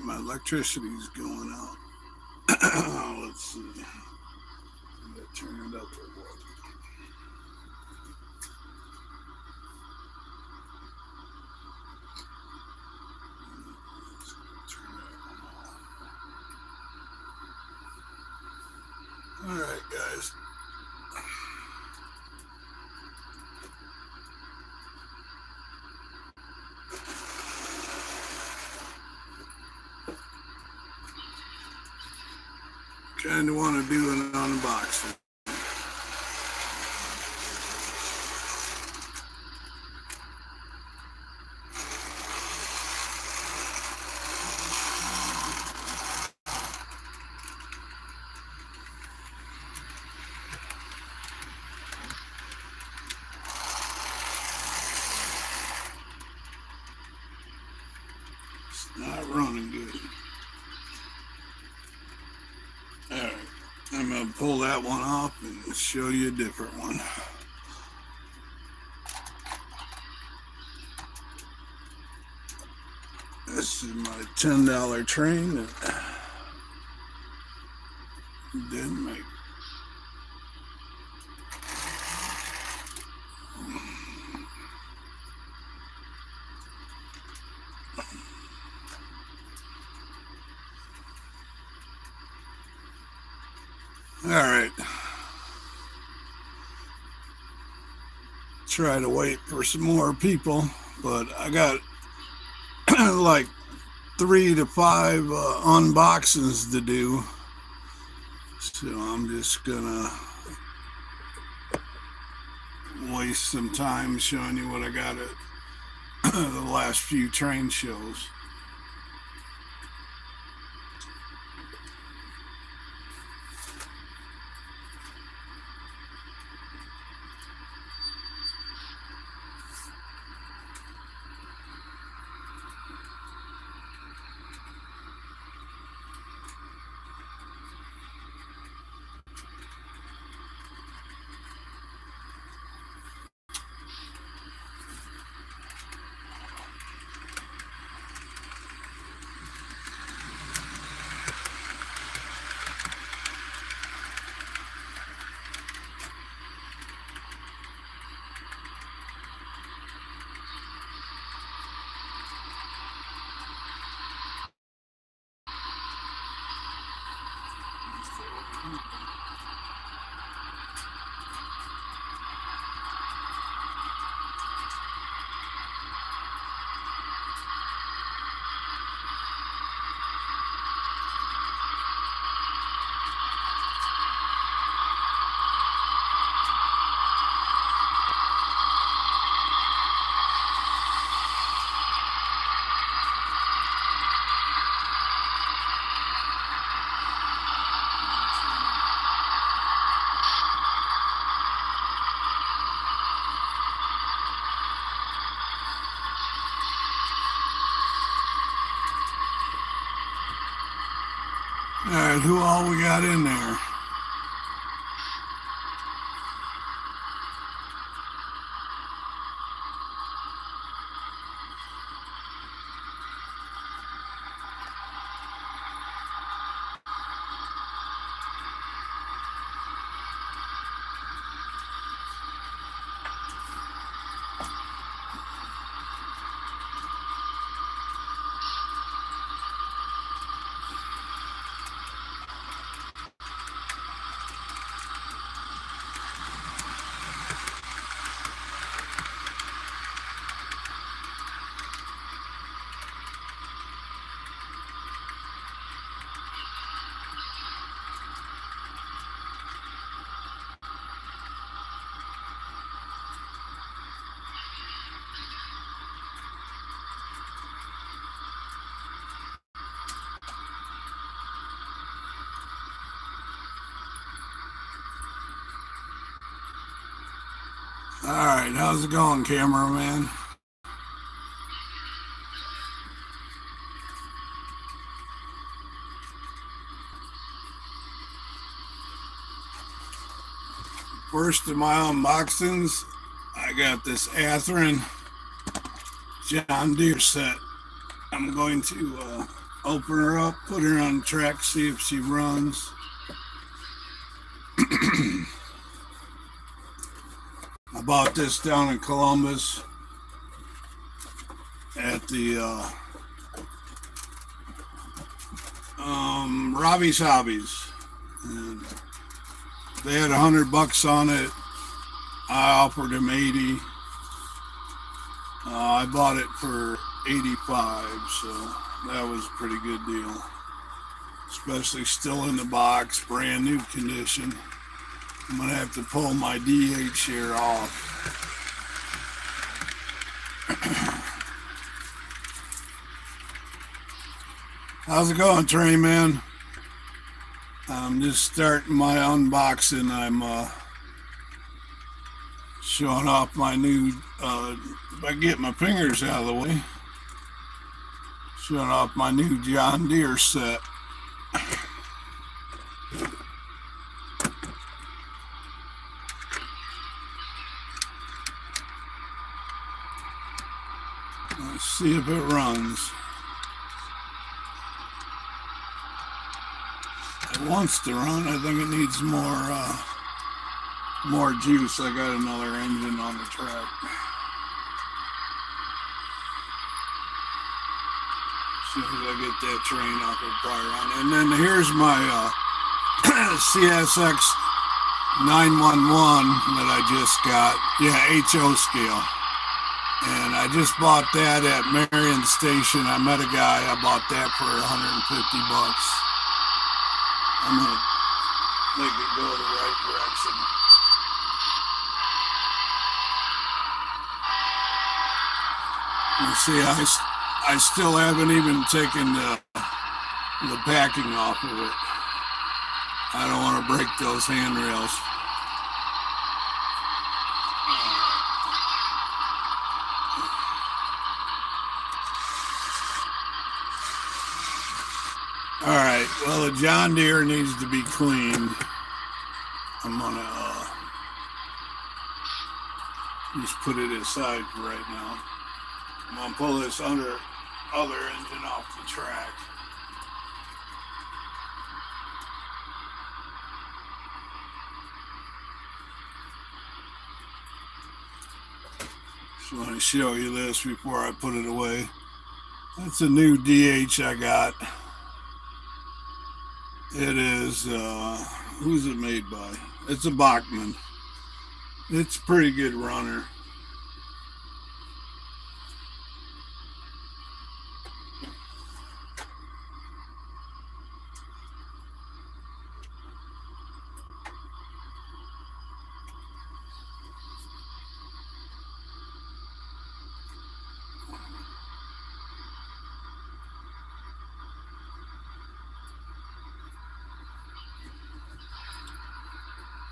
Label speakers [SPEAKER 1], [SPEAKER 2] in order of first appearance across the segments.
[SPEAKER 1] my electricity's going out. Let's see. Did I turn it up or what? All right, guys. Kind of want to do an unboxing. It's not running good. All right, I'm going to pull that one off and show you a different one. This is my $10 train that didn't make. All right. Try to wait for some more people, but I got like 3 to 5 unboxings to do. So I'm just gonna waste some time showing you what I got at the last few train shows. All right, who all we got in there? All right, how's it going, cameraman? First of my unboxings, I got this Atherin John Deere set. I'm going to open her up, put her on the track, see if she runs. I bought this down in Columbus at the Robbie's Hobbies. And they had $100 on it. I offered him 80. I bought it for 85, so that was a pretty good deal. Especially still in the box, brand new condition. I'm gonna have to pull my DH here off. How's it going, Train Man? I'm just starting my unboxing. I'm showing off my new, if I get my fingers out of the way, showing off my new John Deere set. Let's see if it runs. It wants to run. I think it needs more juice. I got another engine on the track. As soon as I get that train off, it'll probably run. And then here's my CSX 911 that I just got. Yeah, HO scale. And I just bought that at Marion Station. I met a guy. I bought that for $150. I'm going to make it go the right direction. You see, I still haven't even taken the backing off of it. I don't want to break those handrails. All right, well, the John Deere needs to be cleaned. I'm gonna just put it aside for right now. I'm gonna pull this other engine off the track. Just want to show you this before I put it away. That's a new DH I got. It is, who's it made by? It's a Bachmann. It's a pretty good runner.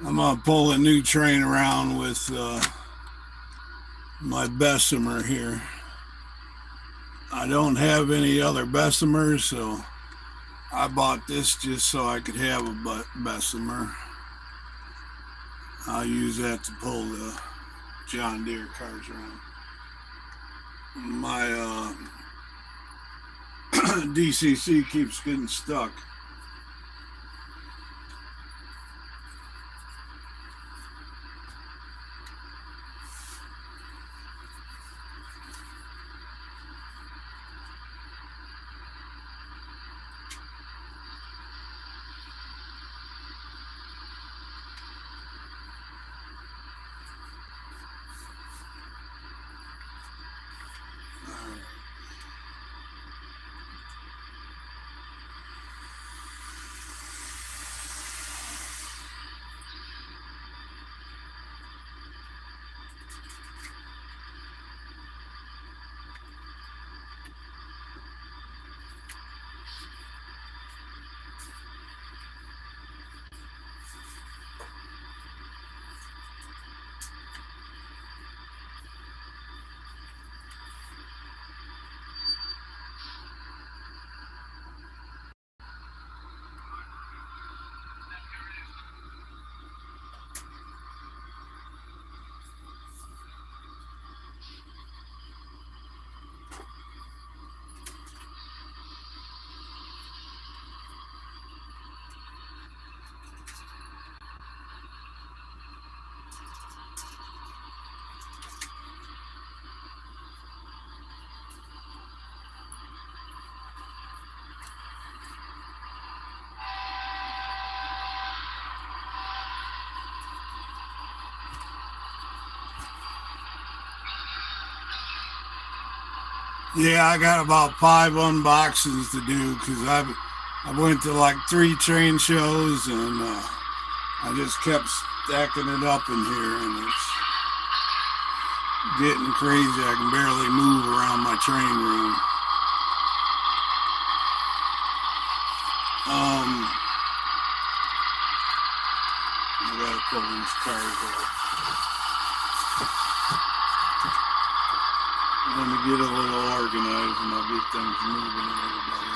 [SPEAKER 1] I'm gonna pull a new train around with my Bessemer here. I don't have any other Bessemers, so I bought this just so I could have a Bessemer. I'll use that to pull the John Deere cars around. My DCC keeps getting stuck. Yeah, I got about 5 unboxings to do because I went to like 3 train shows and I just kept stacking it up in here and it's getting crazy. I can barely move around my train room. I gotta pull these cars out. Let me get a little organized and I'll get things moving a little better.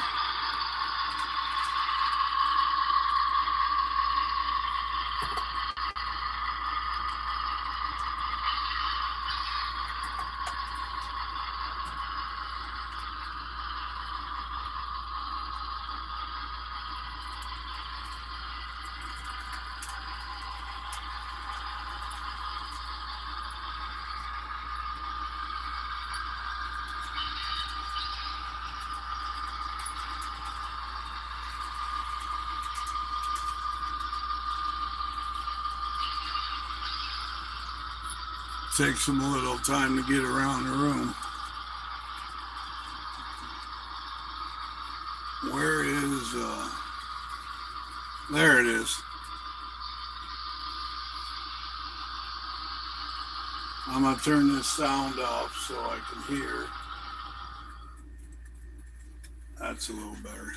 [SPEAKER 1] Takes them a little time to get around the room. Where is, there it is. I'm gonna turn this sound off so I can hear. That's a little better.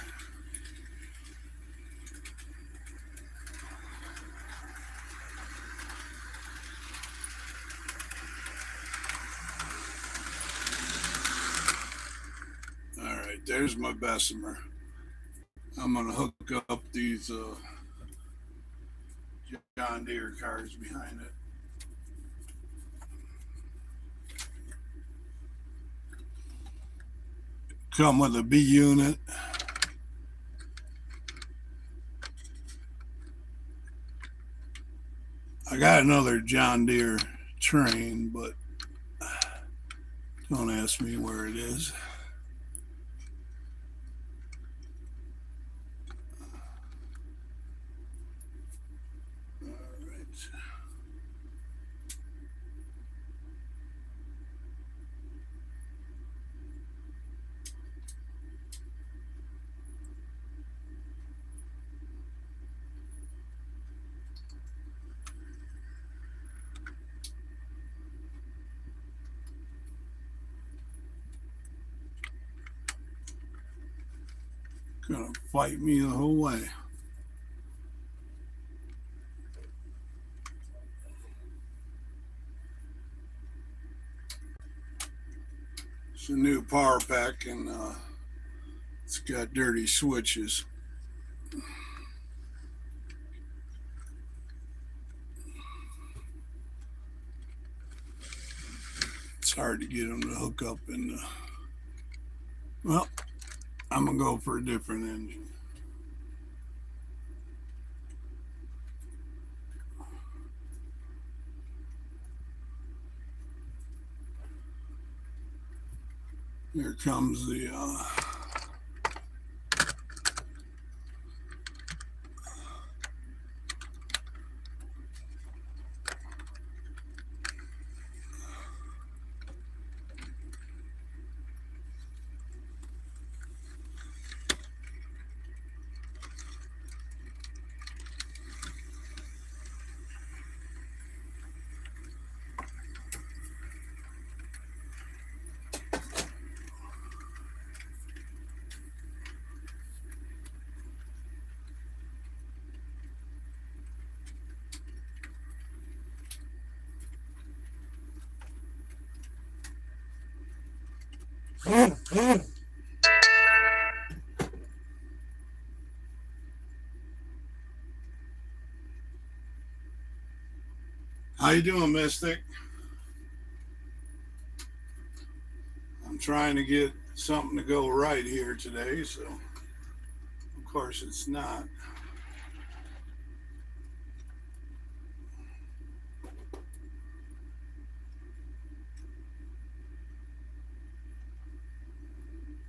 [SPEAKER 1] All right, there's my Bessemer. I'm gonna hook up these John Deere cars behind it. Come with a B unit. I got another John Deere train, but don't ask me where it is. Gonna fight me the whole way. It's a new power pack and it's got dirty switches. It's hard to get them to hook up and well, I'm gonna go for a different engine. Here comes the How you doing, Mystic? I'm trying to get something to go right here today, so of course it's not.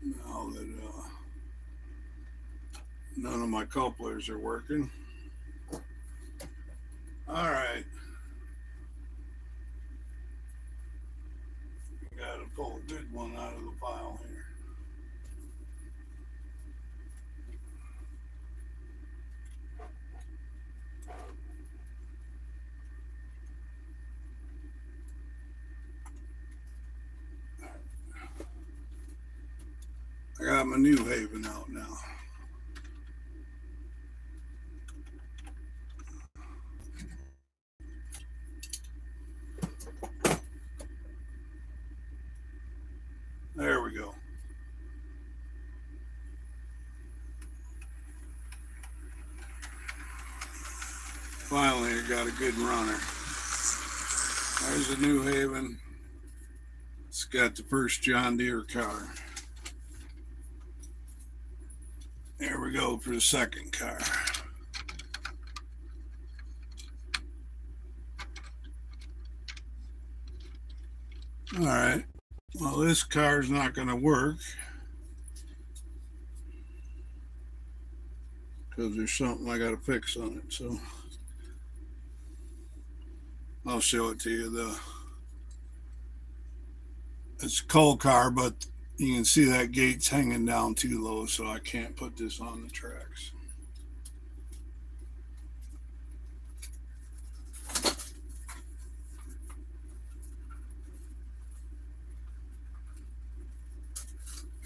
[SPEAKER 1] Now that none of my couplers are working. All right. Got a pull a good one out of the pile here. I got my New Haven out now. There we go. Finally, I got a good runner. There's a New Haven. It's got the first John Deere car. There we go for the second car. All right. Well, this car's not going to work because there's something I got to fix on it. So I'll show it to you. It's a coal car, but you can see that gate's hanging down too low, so I can't put this on the tracks.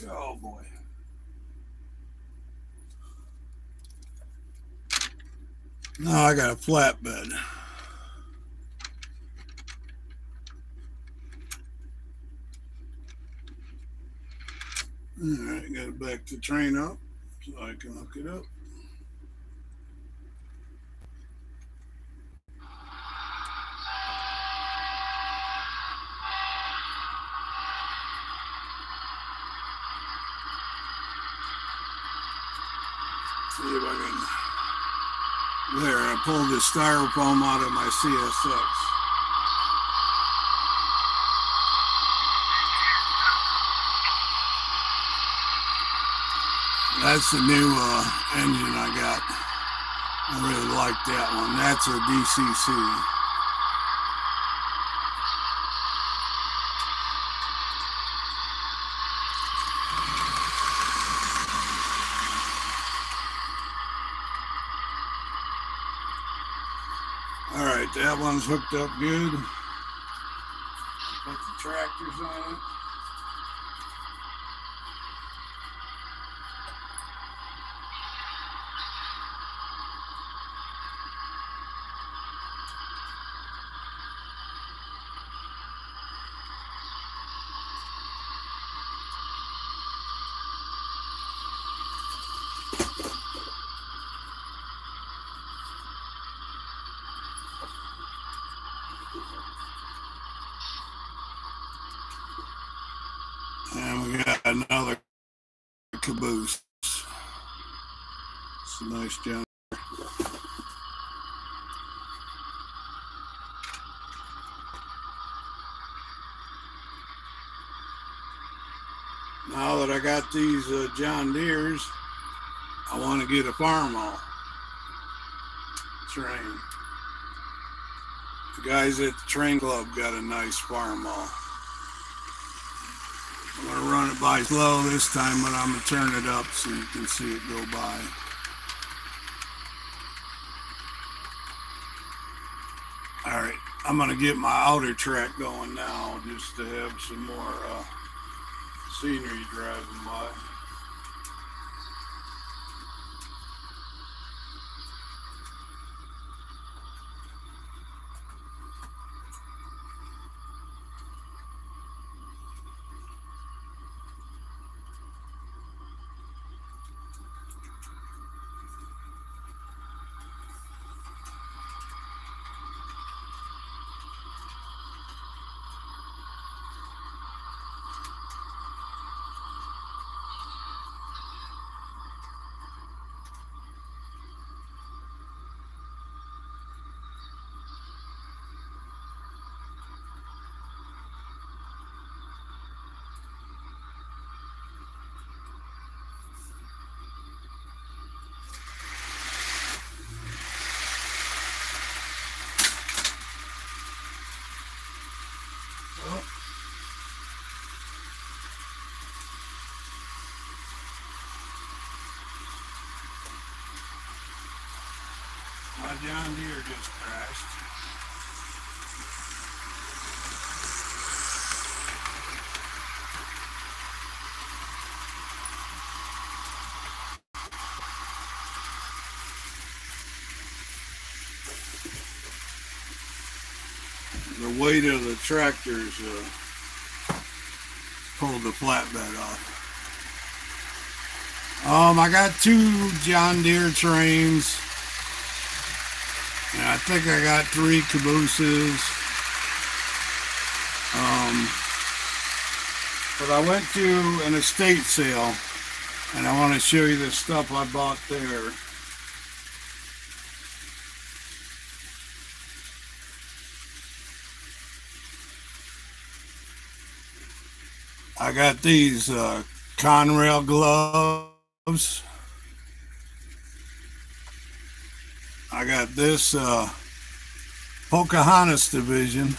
[SPEAKER 1] Oh boy. Now I got a flatbed. All right, got to back the train up so I can hook it up. See if I can. There, I pulled the styrofoam out of my CSX. That's the new engine I got. I really like that one. That's a DCC. All right, that one's hooked up good. Put the tractors on it. And we got another caboose. It's a nice John. Now that I got these John Deeres, I want to get a farmall train. The guys at the train club got a nice farmall. I'm going to run it by slow this time, but I'm going to turn it up so you can see it go by. All right, I'm going to get my outer track going now just to have some more scenery driving by. My John Deere just crashed. The weight of the tractors pulled the flatbed off. I got 2 John Deere trains, and I think I got 3 cabooses. But I went to an estate sale, and I want to show you the stuff I bought there. I got these Conrail gloves. I got this Pocahontas division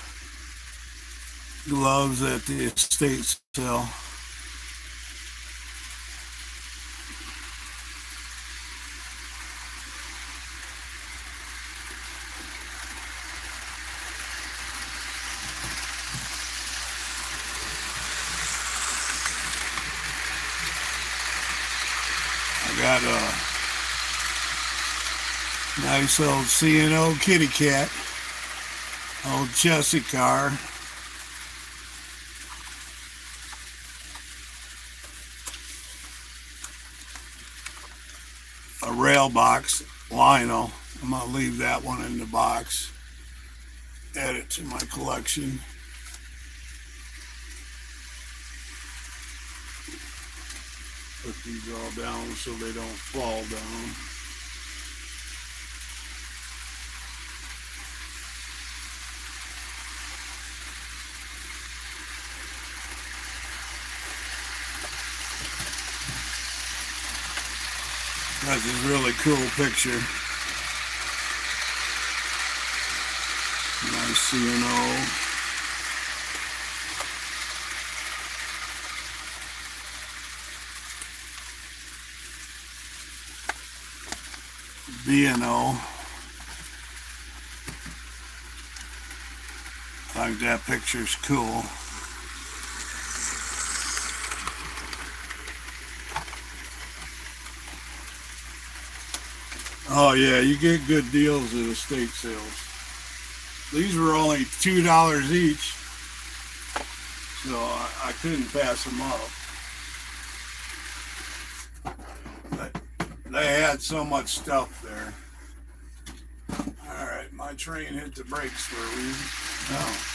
[SPEAKER 1] gloves at the estate sale. I got a nice old C&O kitty cat, old chassis car. A rail box, Lionel. I'm gonna leave that one in the box. Add it to my collection. Put these all down so they don't fall down. That's a really cool picture. Nice C&O. B&O. I think that picture's cool. Oh yeah, you get good deals at estate sales. These were only $2 each, so I couldn't pass them up. But they had so much stuff there. All right, my train hit the brakes for a reason. Oh.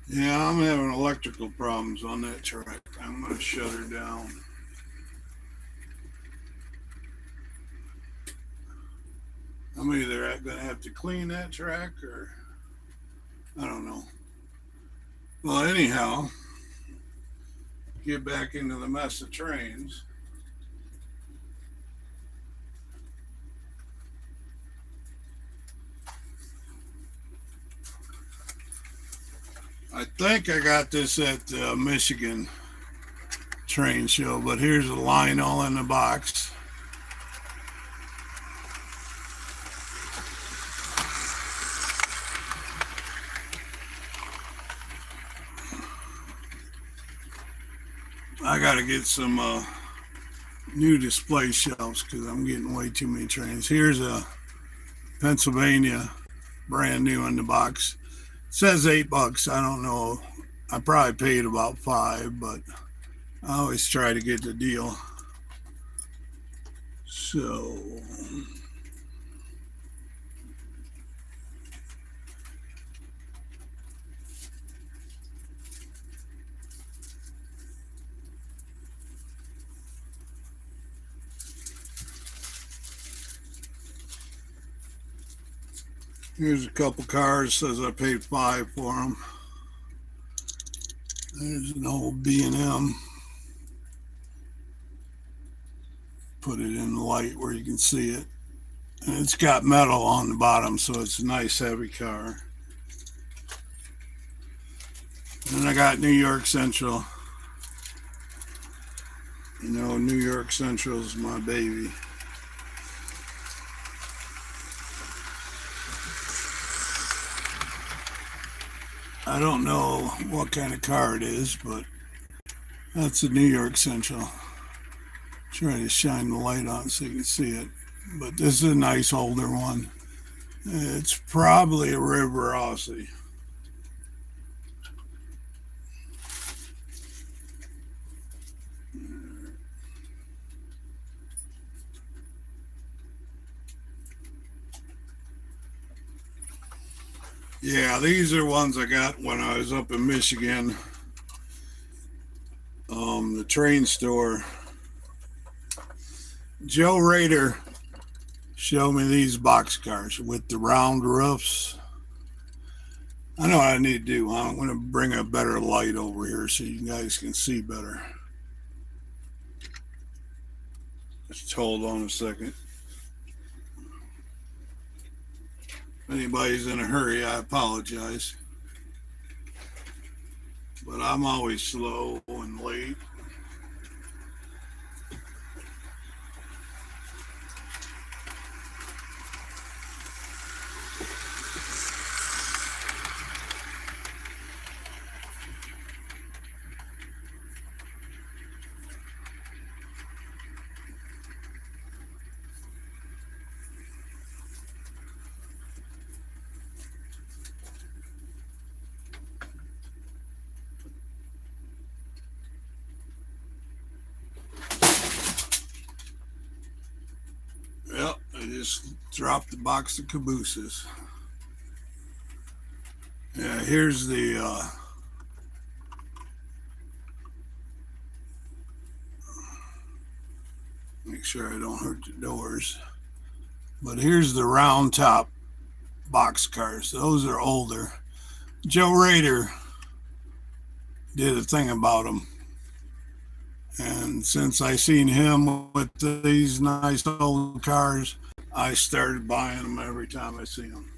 [SPEAKER 1] Yeah, I'm having electrical problems on that track. I'm going to shut her down. I'm either going to have to clean that track or I don't know. Well, anyhow, get back into the mess of trains. I think I got this at the Michigan train show, but here's a line all in the box. I got to get some new display shelves because I'm getting way too many trains. Here's a Pennsylvania, brand new in the box. It says $8. I don't know. I probably paid about $5, but I always try to get the deal. So here's a couple cars. Says I paid $5 for them. There's an old B&M. Put it in the light where you can see it. And it's got metal on the bottom, so it's a nice heavy car. And I got New York Central. New York Central's my baby. I don't know what kind of car it is, but that's a New York Central. Try to shine the light on so you can see it. But this is a nice older one. It's probably a River Aussie. Yeah, these are ones I got when I was up in Michigan. The train store. Joe Rader showed me these boxcars with the round roofs. I know what I need to do. I'm going to bring a better light over here so you guys can see better. Just hold on a second. If anybody's in a hurry, I apologize. But I'm always slow and late. Yep, I just dropped the box of cabooses. Yeah, here's the make sure I don't hurt the doors. But here's the round top boxcars. Those are older. Joe Rader did a thing about them. And since I seen him with these nice old cars, I started buying them every time I see them.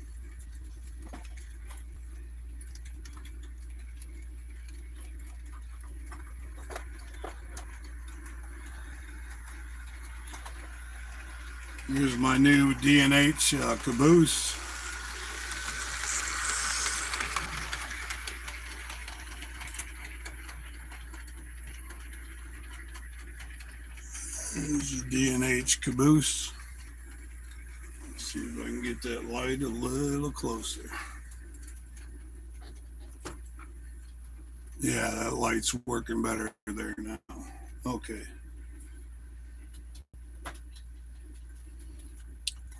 [SPEAKER 1] Here's my new D&H caboose. Here's the D&H caboose. Let's see if I can get that light a little closer. Yeah, that light's working better there now. Okay.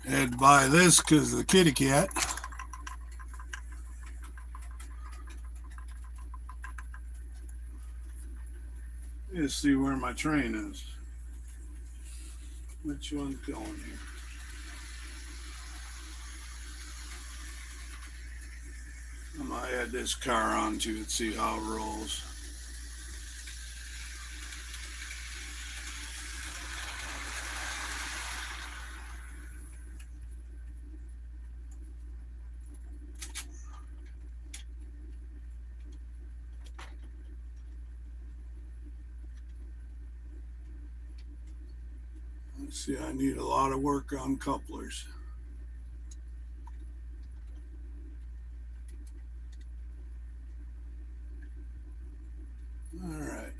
[SPEAKER 1] Had to buy this because of the kitty cat. Let's see where my train is. Which one's going here? I'm going to add this car onto it, see how it rolls. Let's see, I need a lot of work on couplers. All right.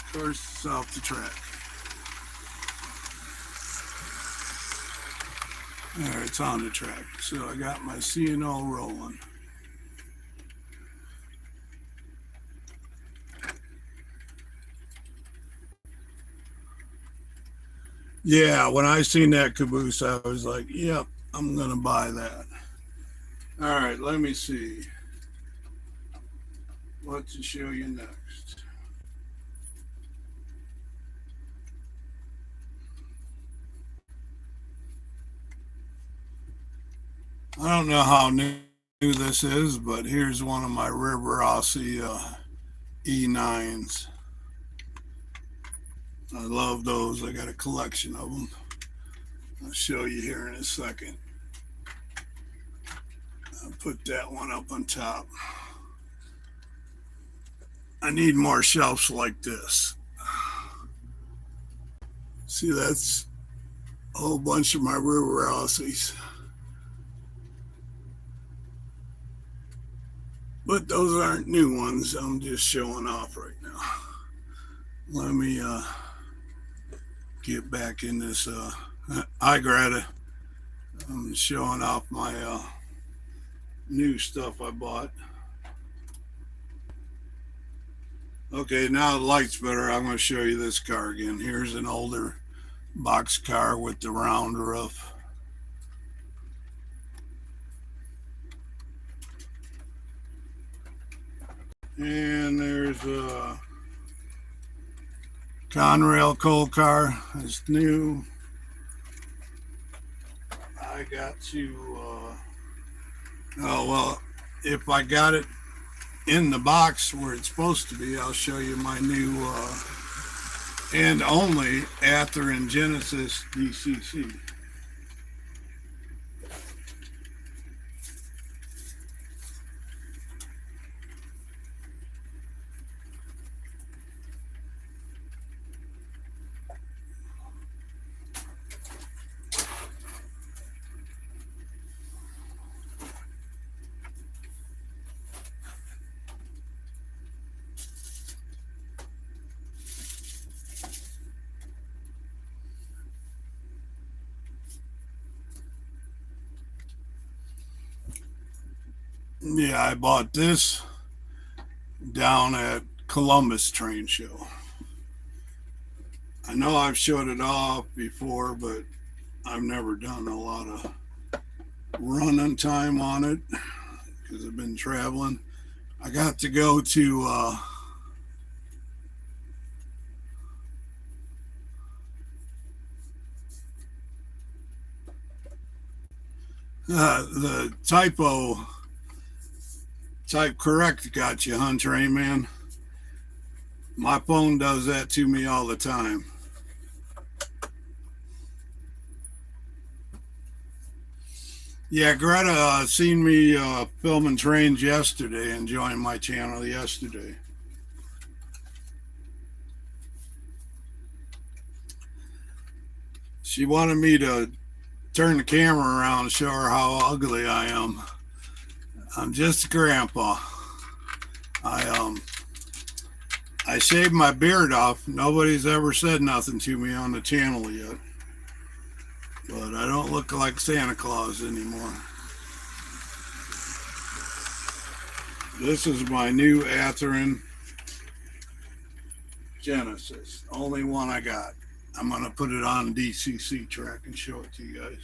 [SPEAKER 1] Of course, it's off the track. There, it's on the track. So I got my C&O rolling. Yeah, when I seen that caboose, I was like, yep, I'm going to buy that. All right, let me see what to show you next. I don't know how new this is, but here's one of my River Aussie E9s. I love those. I got a collection of them. I'll show you here in a second. I'll put that one up on top. I need more shelves like this. See, that's a whole bunch of my river Aussies. But those aren't new ones. I'm just showing off right now. Let me get back in this. Hi, Greta. I'm showing off my new stuff I bought. Okay, now the light's better. I'm going to show you this car again. Here's an older box car with the round roof. And there's a Conrail coal car. It's new. I got to, oh, well, if I got it in the box where it's supposed to be, I'll show you my new and only Ather and Genesis DCC. Yeah, I bought this down at Columbus Train Show. I know I've showed it off before, but I've never done a lot of running time on it because I've been traveling. I got to go to the type correct got you, huh, Train Man? My phone does that to me all the time. Yeah, Greta seen me filming trains yesterday and joined my channel yesterday. She wanted me to turn the camera around and show her how ugly I am. I'm just a grandpa. I shaved my beard off. Nobody's ever said nothing to me on the channel yet. But I don't look like Santa Claus anymore. This is my new Ather and Genesis. Only one I got. I'm going to put it on DCC track and show it to you guys.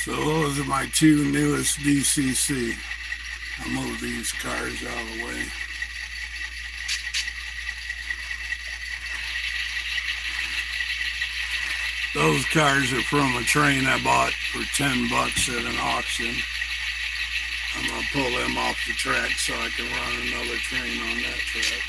[SPEAKER 1] So those are my two newest DCC. I'll move these cars out of the way. Those cars are from a train I bought for $10 at an auction. I'm going to pull them off the track so I can run another train on that track.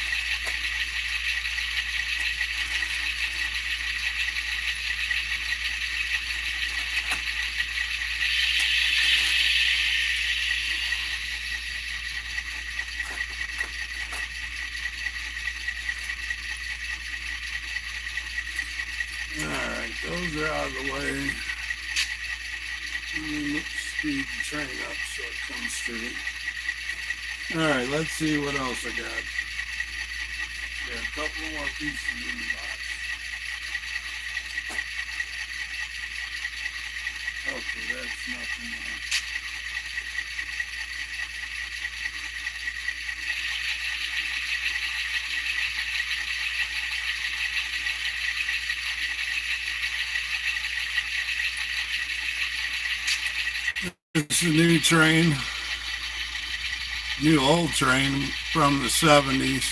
[SPEAKER 1] Those are out of the way. Let me speed the train up so it comes through. All right, let's see what else I got. Got a couple more pieces in the box. Okay, that's nothing more. It's a new train, new old train from the 70s.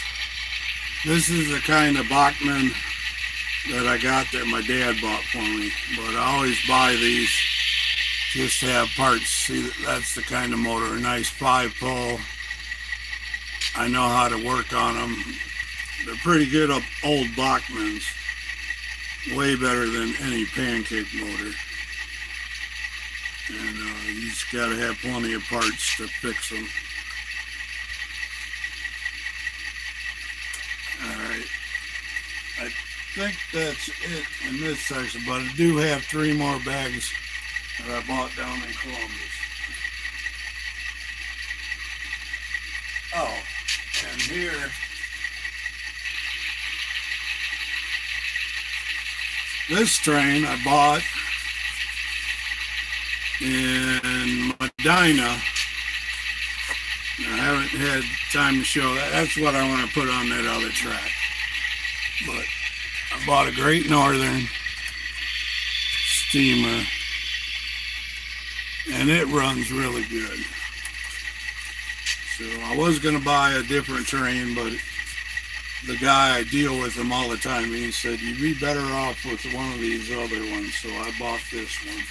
[SPEAKER 1] This is the kind of Bachman that I got that my dad bought for me. But I always buy these just to have parts. See, that's the kind of motor, a nice 5-pole. I know how to work on them. They're pretty good old Bachmans. Way better than any pancake motor. And you just got to have plenty of parts to fix them. Alright, I think that's it in this section, but I do have 3 more bags that I bought down in Columbus. Oh, and here, this train I bought in Medina. I haven't had time to show that. That's what I want to put on that other track. But I bought a Great Northern steamer, and it runs really good. So I was going to buy a different train, but the guy I deal with him all the time, he said, you'd be better off with one of these other ones. So I bought this one.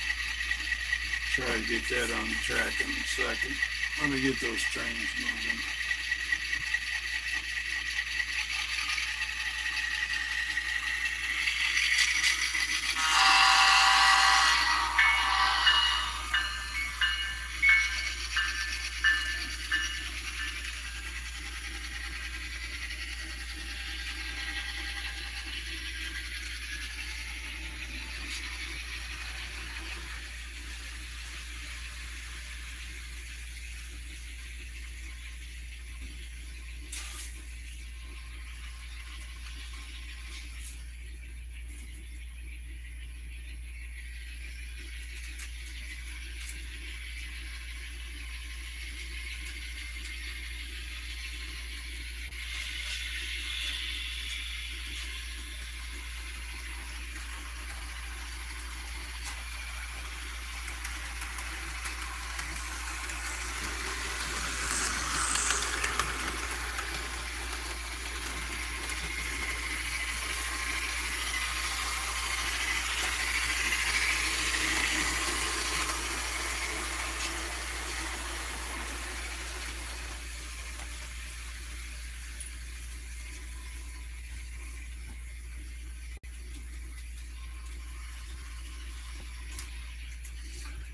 [SPEAKER 1] Try to get that on the track in a second. Let me get those trains moving.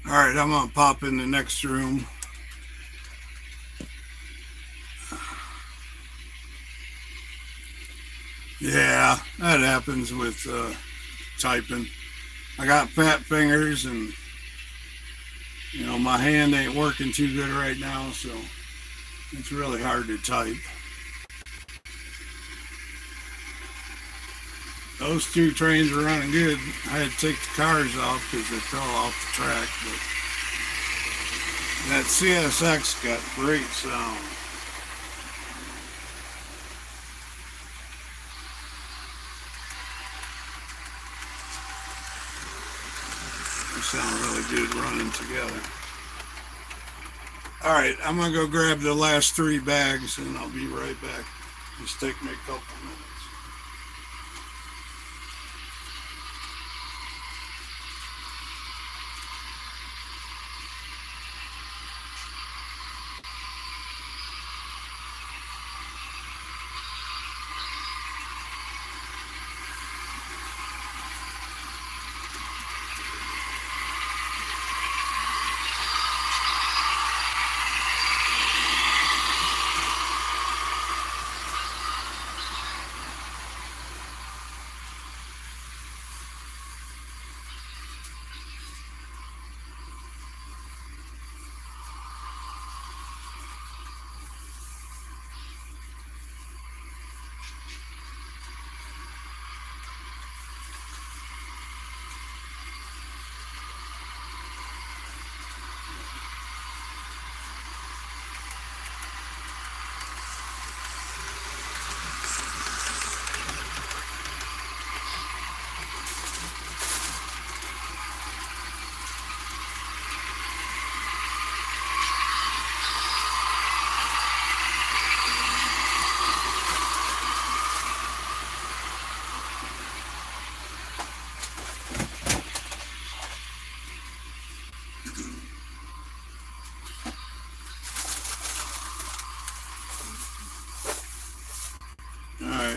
[SPEAKER 1] All right, I'm going to pop in the next room. Yeah, that happens with typing. I got fat fingers and, you know, my hand ain't working too good right now, so it's really hard to type. Those 2 trains are running good. I had to take the cars off because they fell off the track, but that CSX got great sound. They sound really good running together. All right, I'm going to go grab the last 3 bags and I'll be right back. Just take me a couple minutes.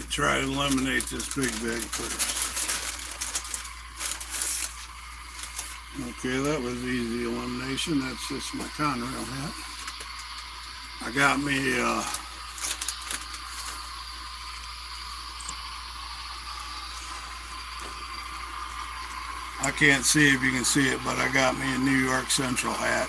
[SPEAKER 1] Alright, try to eliminate this big bag first. Okay, that was easy elimination. That's just my Conrail hat. I got me I can't see if you can see it, but I got me a New York Central hat.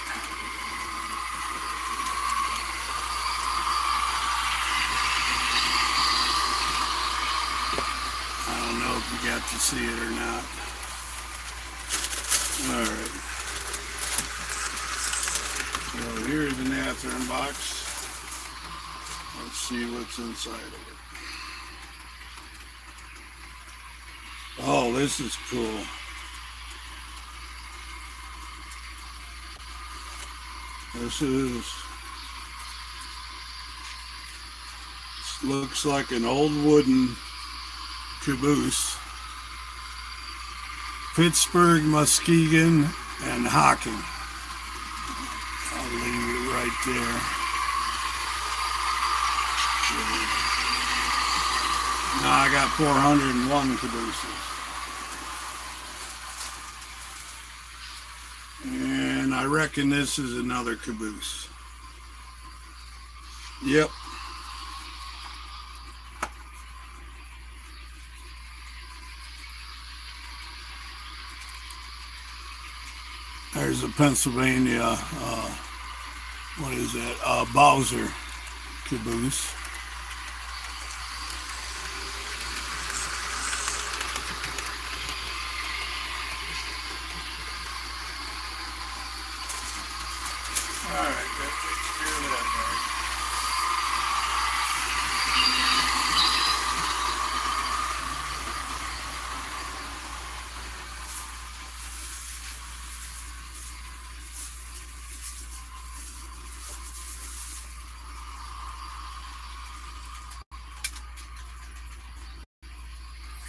[SPEAKER 1] I don't know if you got to see it or not. Alright. So here's the Nathern box. Let's see what's inside of it. Oh, this is cool. This looks like an old wooden caboose. Pittsburgh, Muskegon, and Hocking. I'll leave it right there. Now I got 401 cabooses. And I reckon this is another caboose. Yep. There's a Pennsylvania, what is that? Bowser caboose. All right, that takes care of that, guys.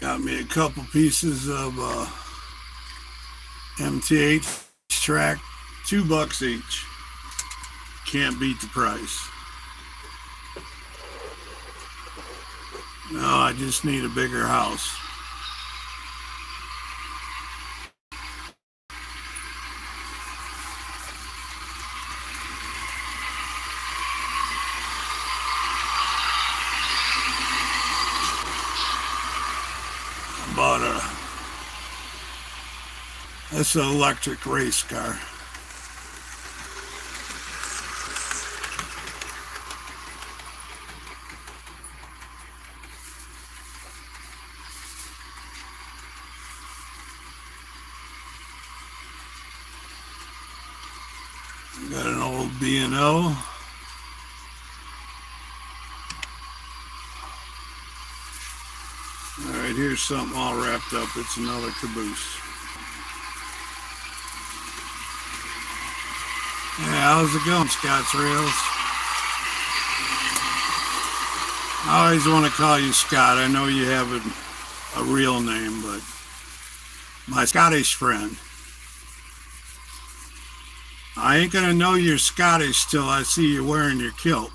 [SPEAKER 1] Got me a couple pieces of MTH track, $2 each. Can't beat the price. No, I just need a bigger house. That's an electric race car. Got an old B&O. All right, here's something all wrapped up. It's another caboose. Yeah, how's it going, Scott's Rails? I always want to call you Scott. I know you have a real name, but my Scottish friend. I ain't gonna know you're Scottish till I see you wearing your kilt.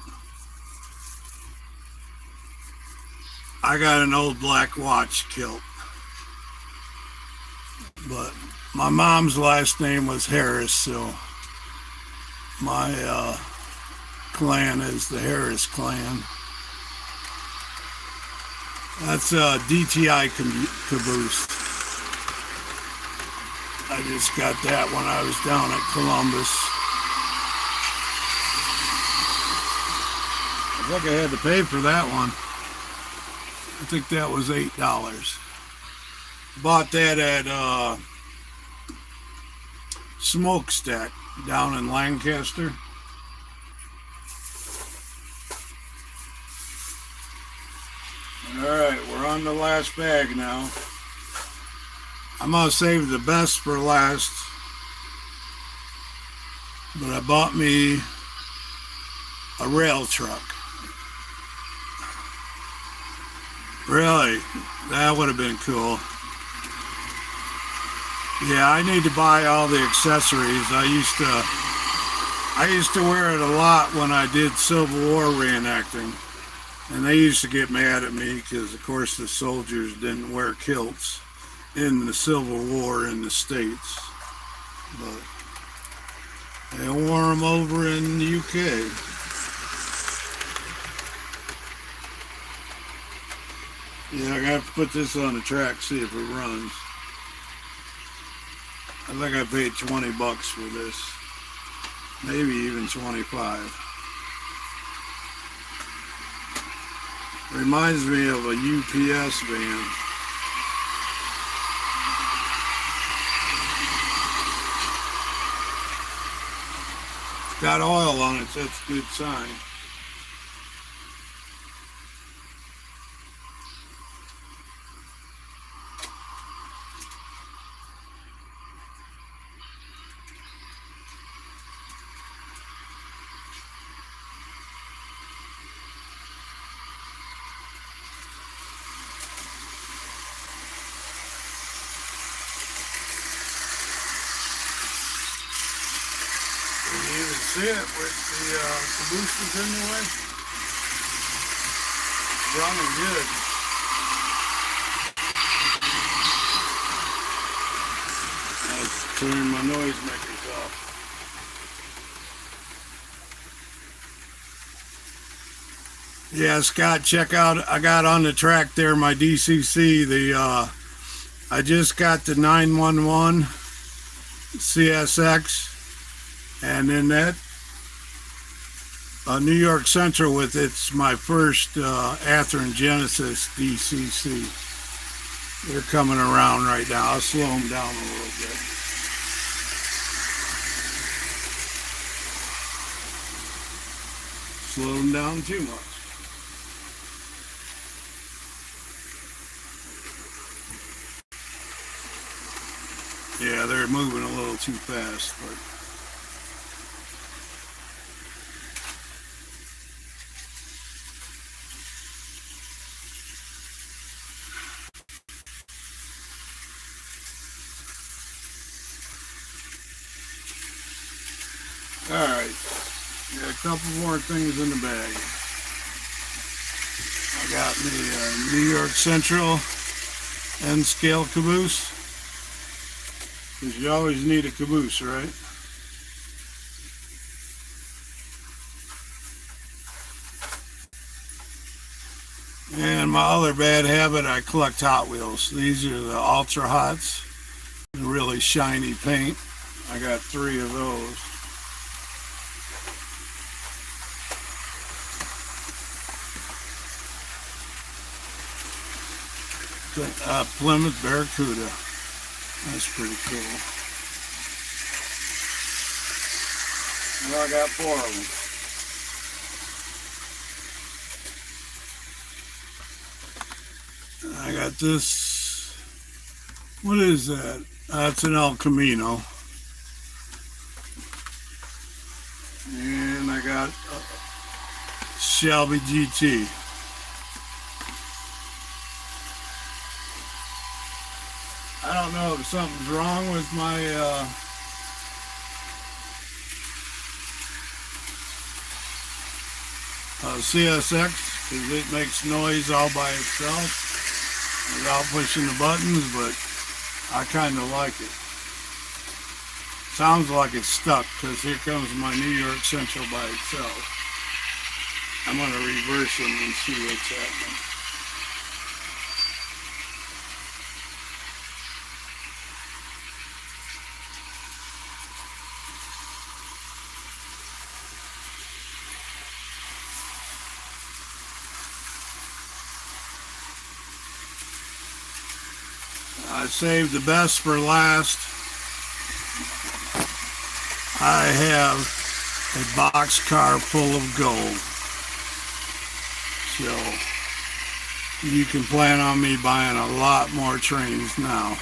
[SPEAKER 1] I got an old black watch kilt. But my mom's last name was Harris, so my clan is the Harris clan. That's a DTI caboose. I just got that when I was down at Columbus. I think I had to pay for that one. I think that was $8. Bought that at Smokestack down in Lancaster. Alright, we're on the last bag now. I'm gonna save the best for last. But I bought me a rail truck. Really? That would have been cool. Yeah, I need to buy all the accessories. I used to wear it a lot when I did Civil War reenacting. And they used to get mad at me because, of course, the soldiers didn't wear kilts in the Civil War in the States. But they wore them over in the UK. Yeah, I got to put this on the track, see if it runs. I think I paid $20 for this. Maybe even 25. Reminds me of a UPS van. It's got oil on it, so that's a good sign. Can you even see it with the cabooses in the way? Running good. I'll turn my noisemakers off. Yeah, Scott, check out. I got on the track there my DCC. I just got the 911 CSX. And then that New York Central with it's my first Athearn Genesis DCC. They're coming around right now. I'll slow them down a little bit. Slow them down too much. Yeah, they're moving a little too fast, but all right, got a couple more things in the bag. I got the New York Central N scale caboose, because you always need a caboose, right? And my other bad habit, I collect Hot Wheels. These are the Ultra Hots, the really shiny paint. I got 3 of those. Plymouth Barracuda. That's pretty cool. Well, I got 4 of them. I got this. What is that? That's an El Camino. And I got a Shelby GT. I don't know if something's wrong with my CSX, because it makes noise all by itself without pushing the buttons, but I kind of like it. Sounds like it's stuck, because here comes my New York Central by itself. I'm going to reverse them and see what's happening. I saved the best for last. I have a boxcar full of gold. So you can plan on me buying a lot more trains now.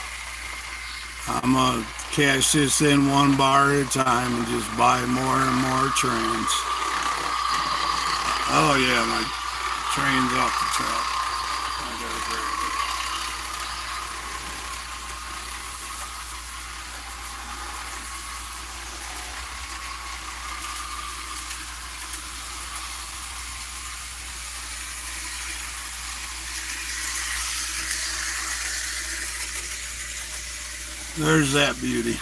[SPEAKER 1] I'm going to cash this in 1 bar at a time and just buy more and more trains. Oh yeah, my train's off the track. I gotta grab it. There's that beauty.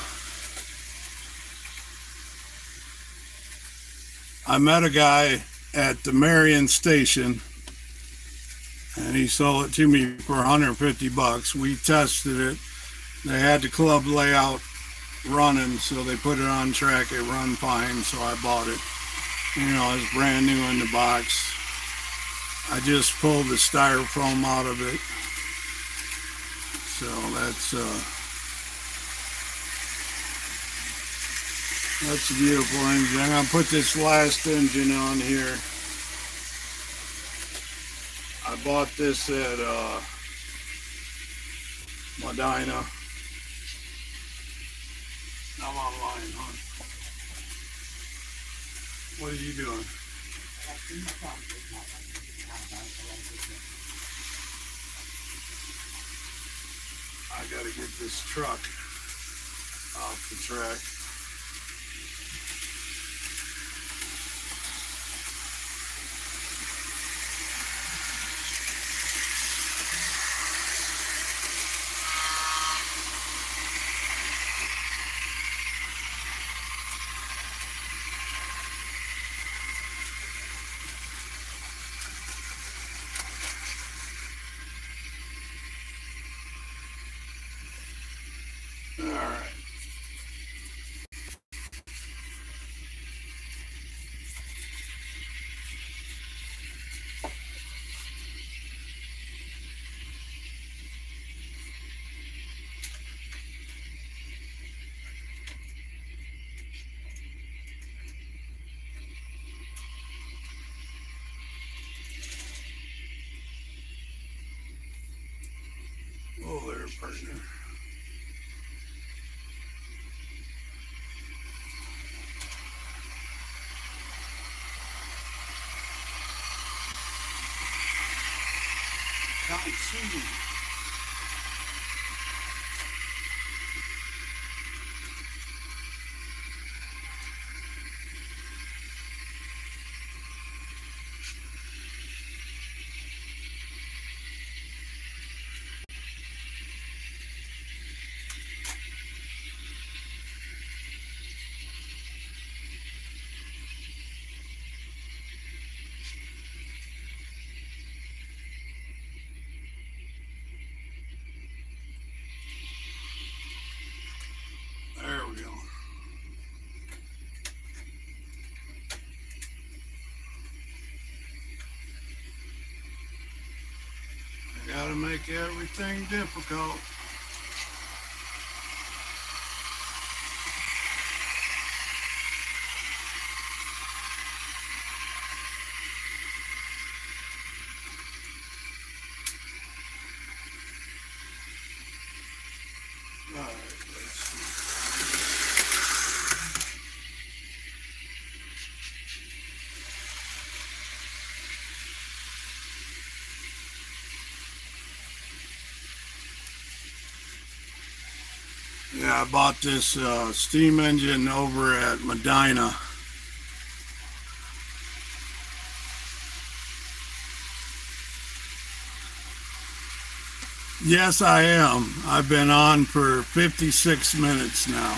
[SPEAKER 1] I met a guy at the Marion station, and he sold it to me for $150. We tested it. They had the club layout running, so they put it on track. It run fine, so I bought it. You know, it's brand new in the box. I just pulled the styrofoam out of it. So that's a beautiful engine. I'm gonna put this last engine on here. I bought this at Medina. I'm online, hon. What are you doing? I gotta get this truck off the track. All right. Oh, there, partner. Can't see me. There we go. I gotta make everything difficult. All right, let's see. Yeah, I bought this steam engine over at Medina. Yes, I am. I've been on for 56 minutes now.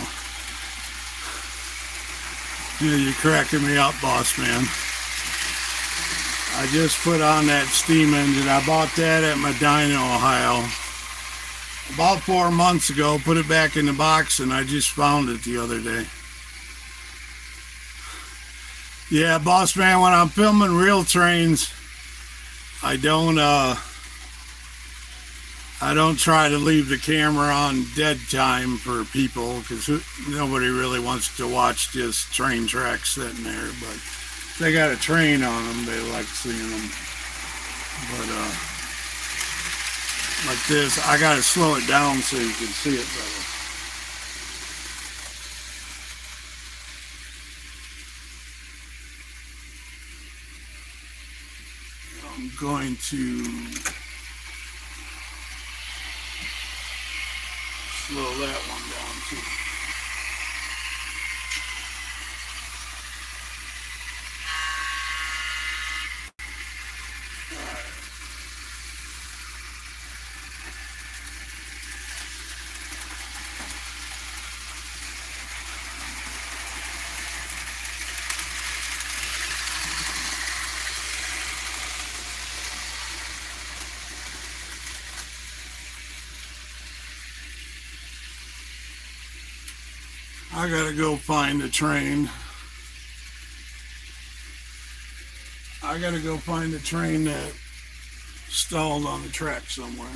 [SPEAKER 1] Yeah, you're cracking me up, boss man. I just put on that steam engine. I bought that at Medina, Ohio. About 4 months ago, put it back in the box, and I just found it the other day. Yeah, boss man, when I'm filming real trains, I don't try to leave the camera on dead time for people, because nobody really wants to watch just train tracks sitting there. But if they got a train on them, they like seeing them. But like this, I gotta slow it down so you can see it better. I'm going to slow that one down too. I gotta go find a train. I gotta go find a train that stalled on the track somewhere.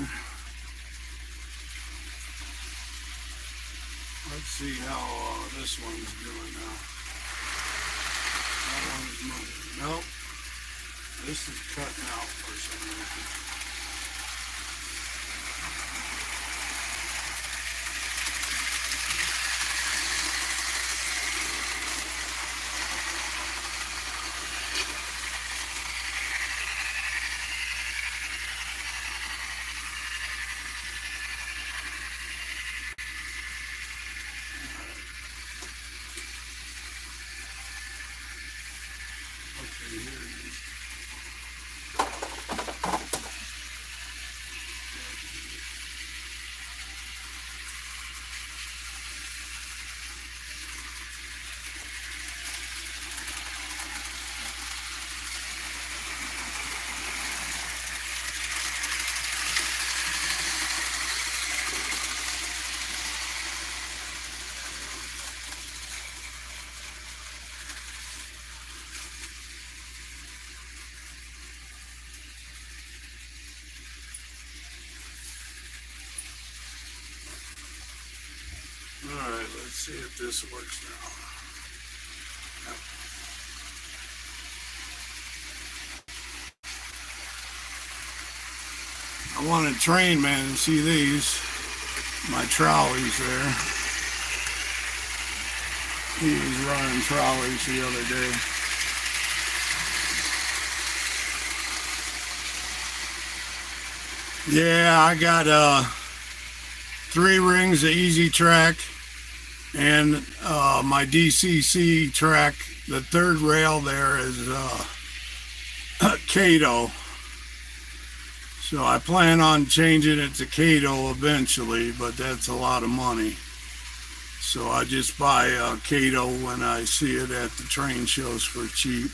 [SPEAKER 1] Let's see how this one's doing now. That one's moving. Nope. This is cutting out for some reason. Okay, here it is. All right, let's see if this works now. I want a train, man, to see these. My trolley's there. He was running trolleys the other day. Yeah, I got 3 rings of Easy Track and my DCC track. The third rail there is Cato. So I plan on changing it to Cato eventually, but that's a lot of money. So I just buy Cato when I see it at the train shows for cheap.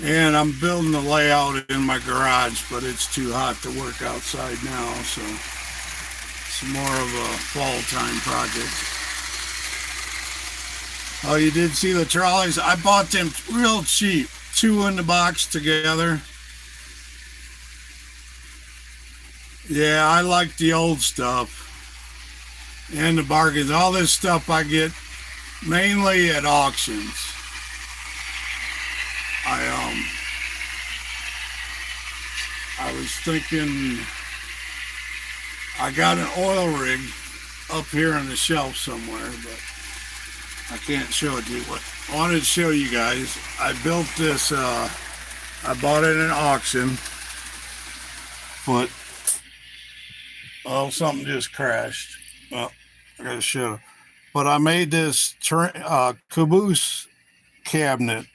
[SPEAKER 1] And I'm building the layout in my garage, but it's too hot to work outside now, so it's more of a fall-time project. Oh, you did see the trolleys? I bought them real cheap, 2 in the box together. Yeah, I like the old stuff and the bargains. All this stuff I get mainly at auctions. I was thinking I got an oil rig up here on the shelf somewhere, but I can't show it to you. What I wanted to show you guys, I built this, I bought it at an auction, but oh, something just crashed. Well, I gotta show. But I made this caboose cabinet.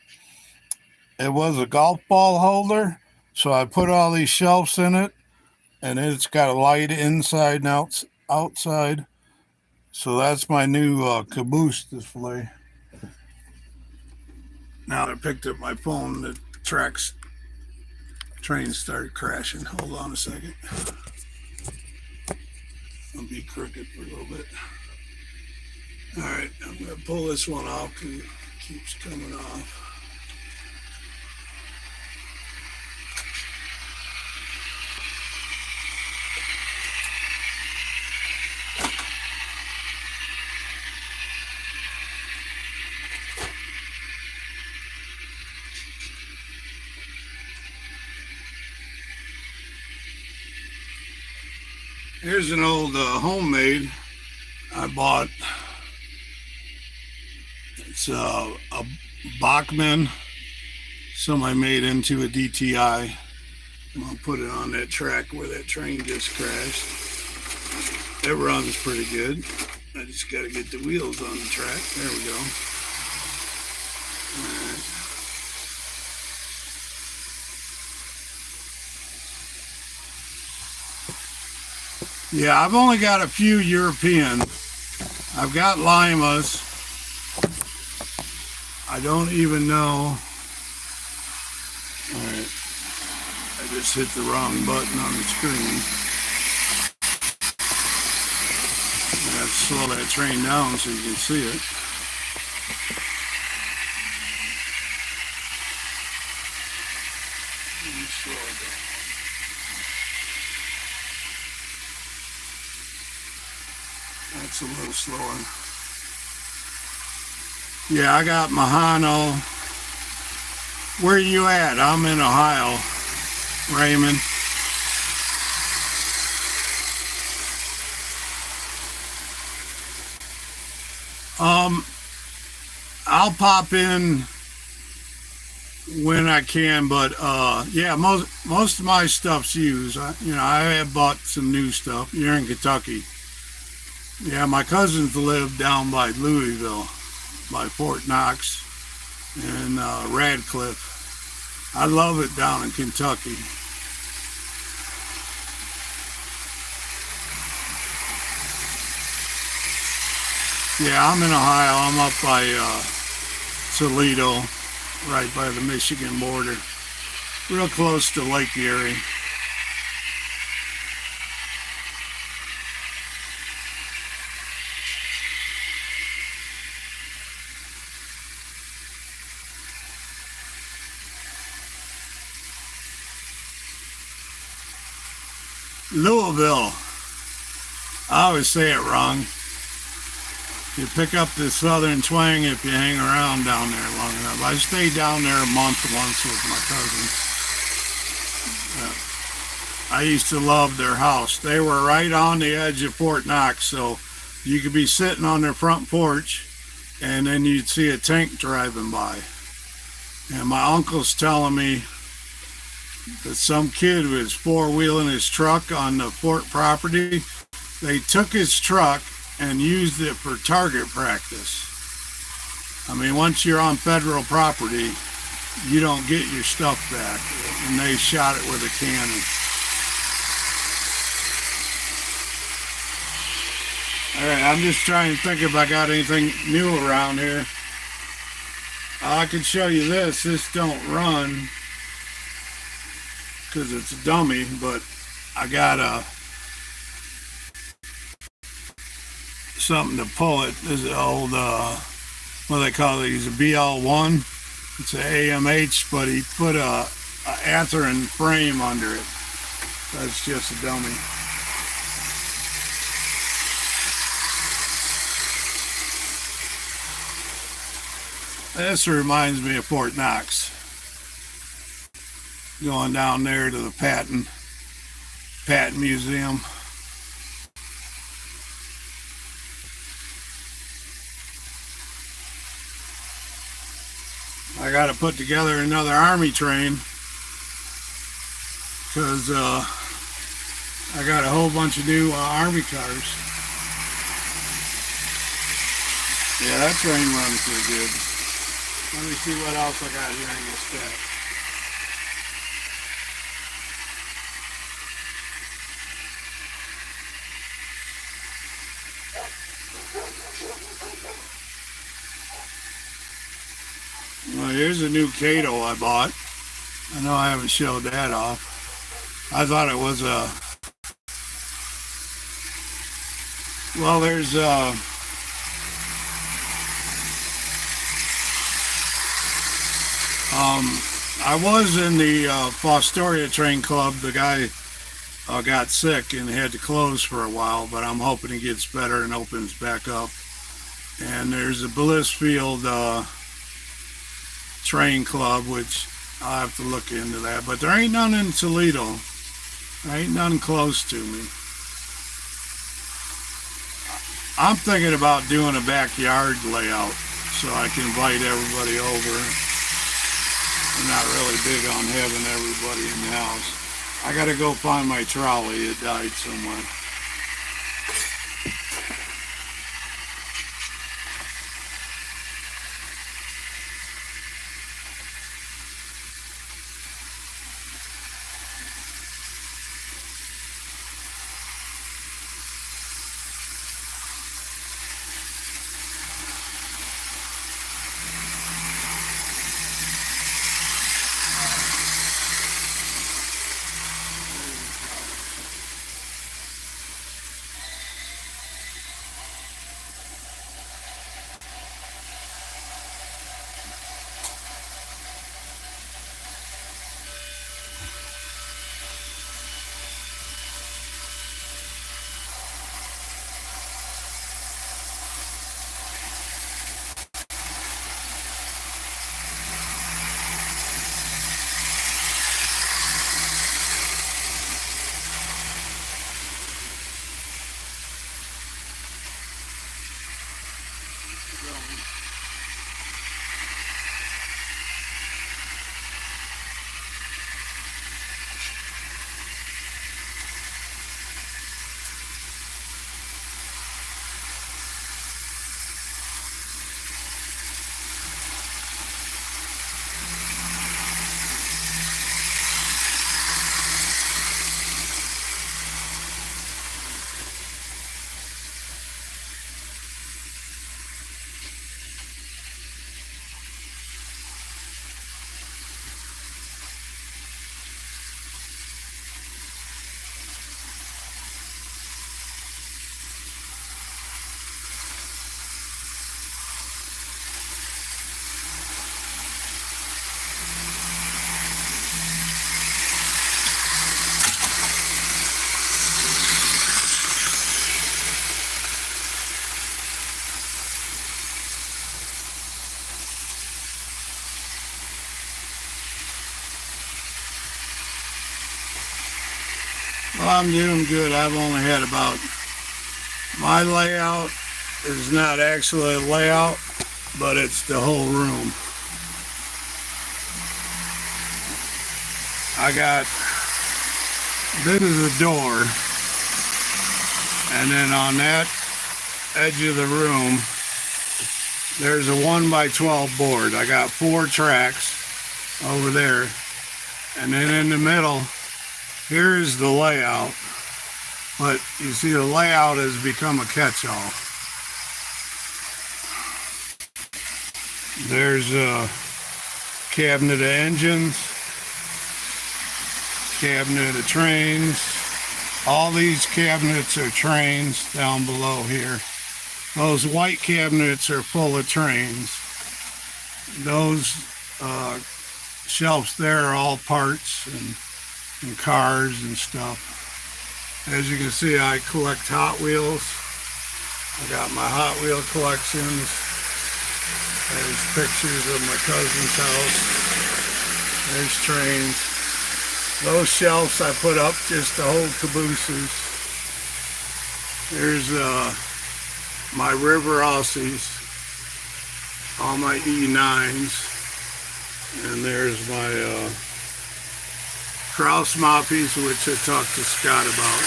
[SPEAKER 1] It was a golf ball holder, so I put all these shelves in it, and it's got a light inside and outside. So that's my new caboose display. Now I picked up my phone, the train started crashing. Hold on a second. I'll be crooked for a little bit. All right, I'm going to pull this one off because it keeps coming off. Here's an old homemade I bought. It's a Bachman. Somebody made into a DTI. I'm gonna put it on that track where that train just crashed. It runs pretty good. I just got to get the wheels on the track. There we go. All right. Yeah, I've only got a few European. I've got Limas. I don't even know. All right. I just hit the wrong button on the screen. That's slow that train down so you can see it. Slow it down. That's a little slower. Yeah, I got Mahano. Where are you at? I'm in Ohio, Raymond. I'll pop in when I can, but yeah, most of my stuff's used. I have bought some new stuff. You're in Kentucky. Yeah, my cousins live down by Louisville, by Fort Knox and Radcliffe. I love it down in Kentucky. Yeah, I'm in Ohio. I'm up by Toledo, right by the Michigan border, real close to Lake Erie. Louisville. I always say it wrong. You pick up the southern twang if you hang around down there long enough. I stayed down there a month once with my cousins. I used to love their house. They were right on the edge of Fort Knox, so you could be sitting on their front porch and then you'd see a tank driving by. And my uncle's telling me that some kid was four-wheeling his truck on the fort property. They took his truck and used it for target practice. I mean, once you're on federal property, you don't get your stuff back. And they shot it with a cannon. All right, I'm just trying to think if I got anything new around here. I can show you this. This don't run because it's a dummy, but I got something to pull it. This is an old, what do they call these, a BL1. It's an AMH, but he put a Atherin frame under it. That's just a dummy. This reminds me of Fort Knox. Going down there to the Patton Museum. I got to put together another Army train because I got a whole bunch of new Army cars. Yeah, that train runs pretty good. Let me see what else I got here in this stack. Well, here's a new Cato I bought. I know I haven't showed that off. I thought it was a... Well, there's I was in the Fostoria Train Club. The guy got sick and had to close for a while, but I'm hoping he gets better and opens back up. And there's a Blissfield Train Club, which I'll have to look into that. But there ain't none in Toledo. There ain't none close to me. I'm thinking about doing a backyard layout so I can invite everybody over. I'm not really big on having everybody in the house. I gotta go find my trolley. It died somewhere. Well, I'm doing good. I've only had about, my layout is not actually a layout, but it's the whole room. I got, this is a door, and then on that edge of the room, there's a 1x12 board. I got 4 tracks over there, and then in the middle, here's the layout. But you see, the layout has become a catch-all. There's a cabinet of engines, cabinet of trains. All these cabinets are trains down below here. Those white cabinets are full of trains. Those shelves there are all parts and cars and stuff. As you can see, I collect Hot Wheels. I got my Hot Wheel collections. There's pictures of my cousin's house. There's trains. Those shelves I put up just to hold cabooses. There's my River Aussies, all my E9s, and there's my Kraus Moppies, which I talked to Scott about.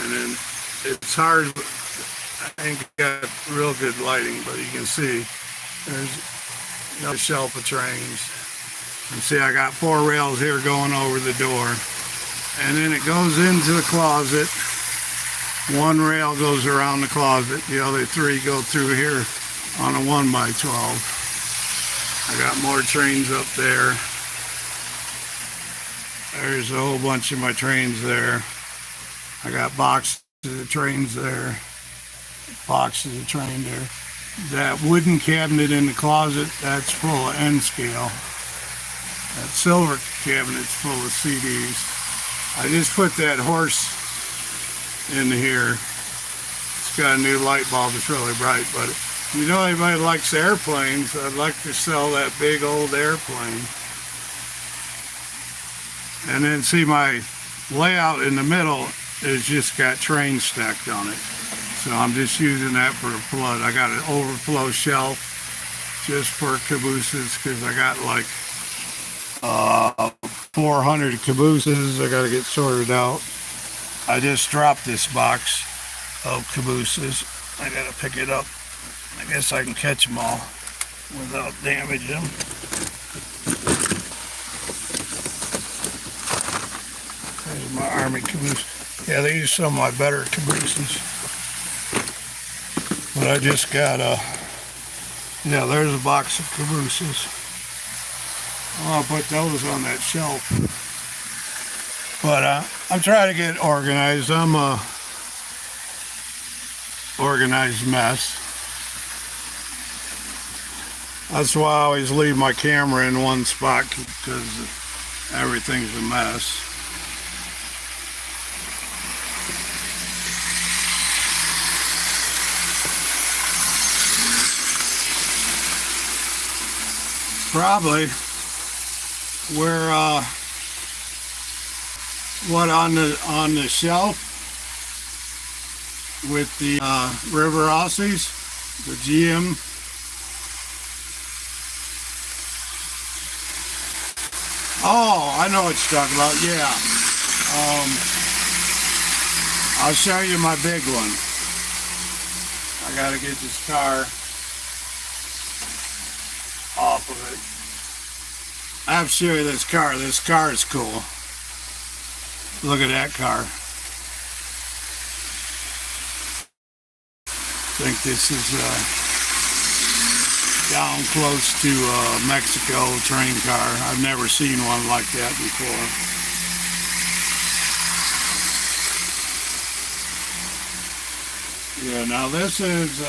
[SPEAKER 1] And then it's hard, I ain't got real good lighting, but you can see there's another shelf of trains. And see, I got 4 rails here going over the door. And then it goes into the closet. 1 rail goes around the closet. The other 3 go through here on a 1x12. I got more trains up there. There's a whole bunch of my trains there. I got boxes of trains there. Boxes of train there. That wooden cabinet in the closet, that's full of N scale. That silver cabinet's full of CDs. I just put that horse in here. It's got a new light bulb. It's really bright, but if you know anybody likes airplanes, I'd like to sell that big old airplane. And then see, my layout in the middle is just got trains stacked on it. So I'm just using that for a flood. I got an overflow shelf just for cabooses because I got like 400 cabooses I got to get sorted out. I just dropped this box of cabooses. I got to pick it up. I guess I can catch them all without damaging them. There's my Army caboose. Yeah, these are some of my better cabooses. But I just got yeah, there's a box of cabooses. I'll put those on that shelf. But I'm trying to get organized. I'm a organized mess. That's why I always leave my camera in one spot, because everything's a mess. Probably where what on the shelf with the River Aussies, the GM. Oh, I know what you're talking about. Yeah. I'll show you my big one. I gotta get this car off of it. I have to show you this car. This car is cool. Look at that car. I think this is down close to Mexico train car. I've never seen one like that before. Yeah, now this is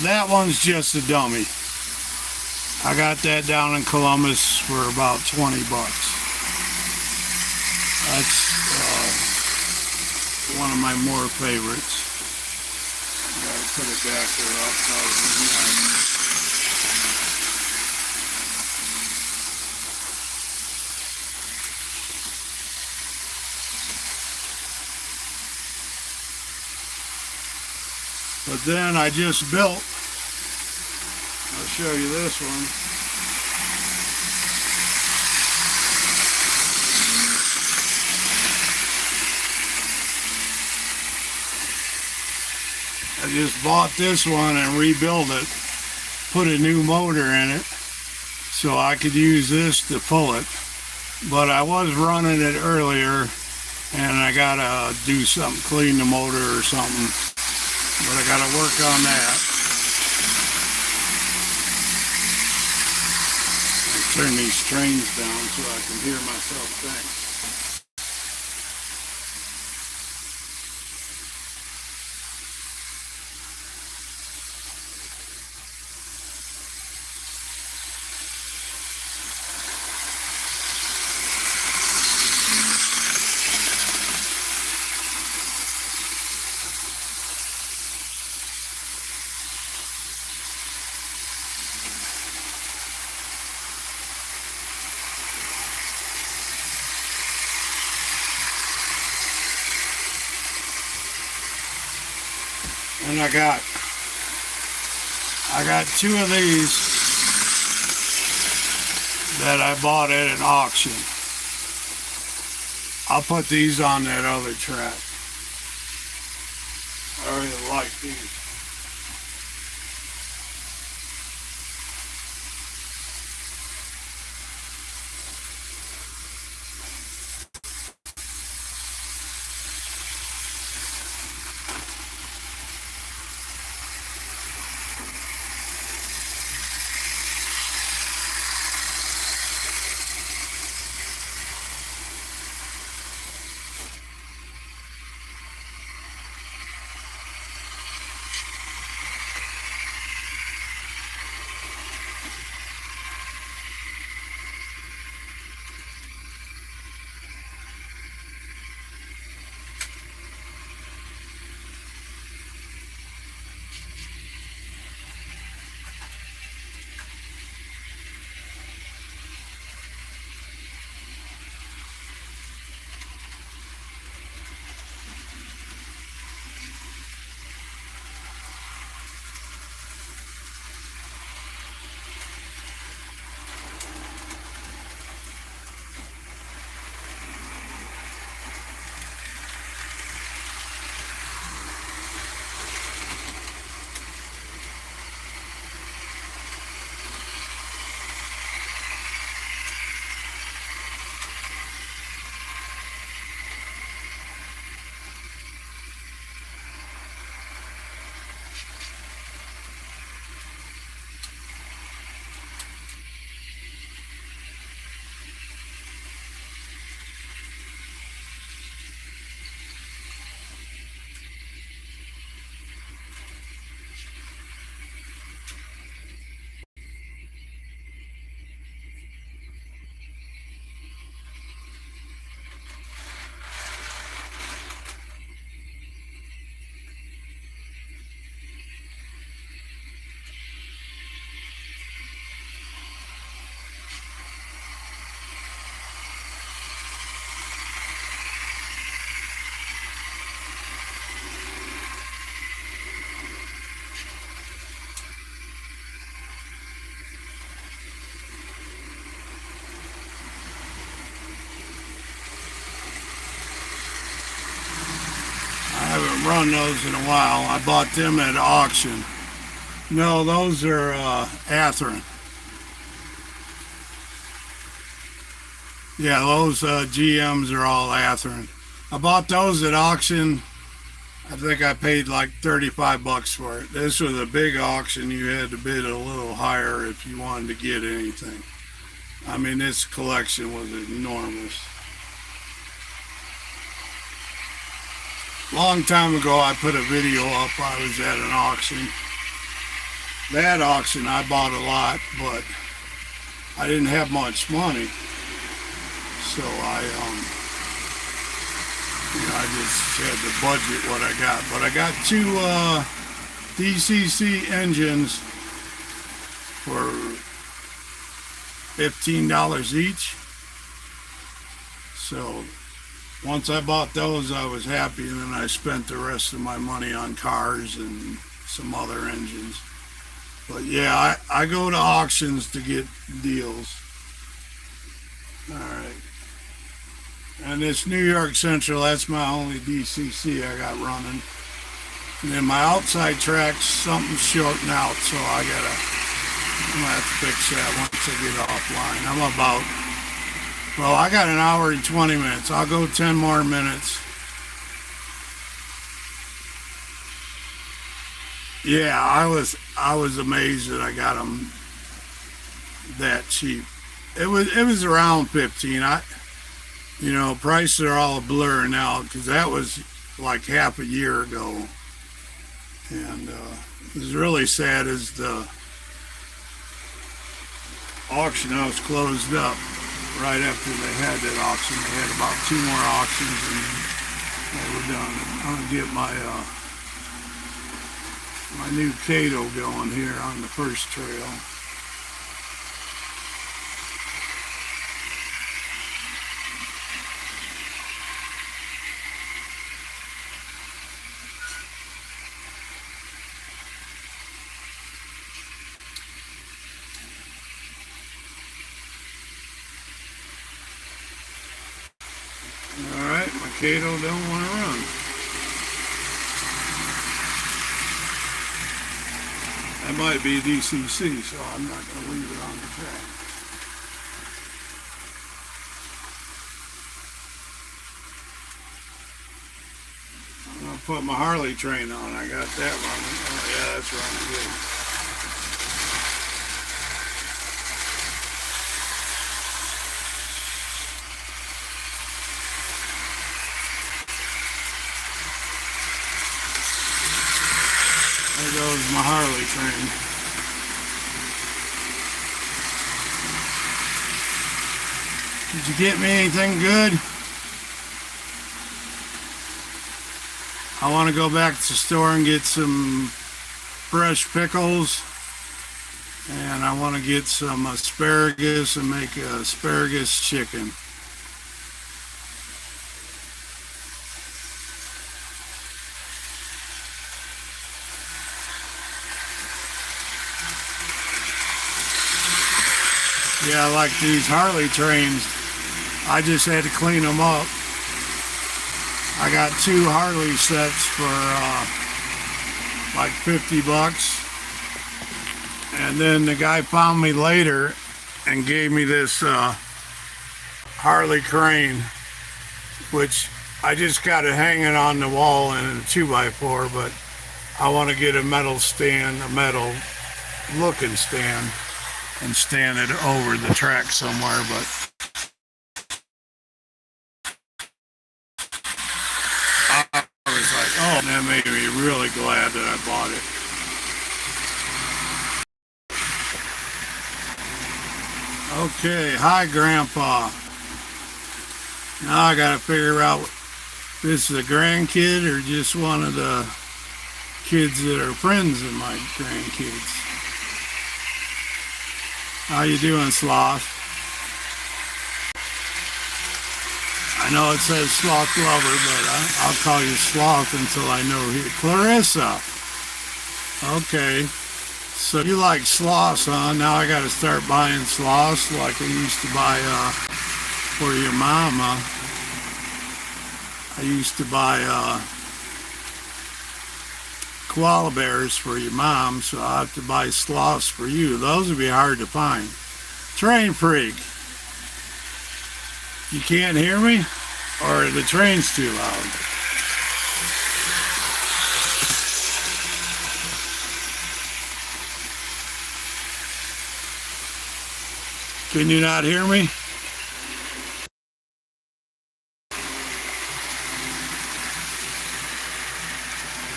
[SPEAKER 1] that one's just a dummy. I got that down in Columbus for about 20 bucks. That's one of my more favorites. Gotta put it back there up. But then I just built, I'll show you this one. I just bought this one and rebuilt it, put a new motor in it so I could use this to pull it. But I was running it earlier and I gotta do something, clean the motor or something. But I gotta work on that. I turn these trains down so I can hear myself think. And I got two of these that I bought at an auction. I'll put these on that other track. I really like these. I haven't run those in a while. I bought them at auction. No, those are Athearn. Yeah, those GMs are all Athearn. I bought those at auction. I think I paid like 35 bucks for it. This was a big auction. You had to bid a little higher if you wanted to get anything. I mean, this collection was enormous. Long time ago, I put a video up. I was at an auction. That auction, I bought a lot, but I didn't have much money. So I I just had to budget what I got. But I got two DCC engines for $15 each. So once I bought those, I was happy, and then I spent the rest of my money on cars and some other engines. But yeah, I go to auctions to get deals. All right. And this New York Central, that's my only DCC I got running. And then my outside track's something shorting out, so I'm gonna have to fix that once I get offline. I got an hour and 20 minutes. I'll go 10 more minutes. Yeah, I was amazed that I got them that cheap. It was around 15. Prices are all a blur now because that was like half a year ago, and it was really sad as the auction house closed up right after they had that auction. They had about 2 more auctions and they were done. I'm gonna get my new Cato going here on the first trail. Alright, my Cato don't want to run. That might be DCC, so I'm not going to leave it on the track. I'm going to put my Harley train on. I got that running. Oh yeah, that's running good. There goes my Harley train. Did you get me anything good? I want to go back to the store and get some fresh pickles, and I want to get some asparagus and make asparagus chicken. Yeah, like these Harley trains, I just had to clean them up. I got 2 Harley sets for like $50. And then the guy found me later and gave me this Harley crane, which I just got it hanging on the wall in a 2x4, but I want to get a metal stand, a metal looking stand, and stand it over the track somewhere. But I was like, oh, that made me really glad that I bought it. Okay, hi Grandpa. Now I gotta figure out if this is a grandkid or just one of the kids that are friends of my grandkids. How you doing, Sloth? I know it says Sloth Lover, but I'll call you Sloth until I know who. Clarissa. Okay. So you like sloths, huh? Now I got to start buying sloths like I used to buy for your mama. I used to buy koala bears for your mom, so I have to buy sloths for you. Those would be hard to find. Train freak. You can't hear me? Or the train's too loud? Can you not hear me?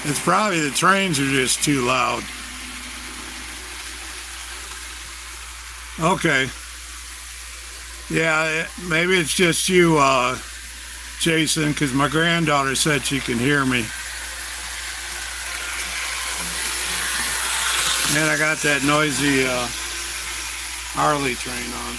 [SPEAKER 1] It's probably the trains are just too loud. Okay. Yeah, maybe it's just you chasing because my granddaughter said she can hear me. And I got that noisy Harley train on.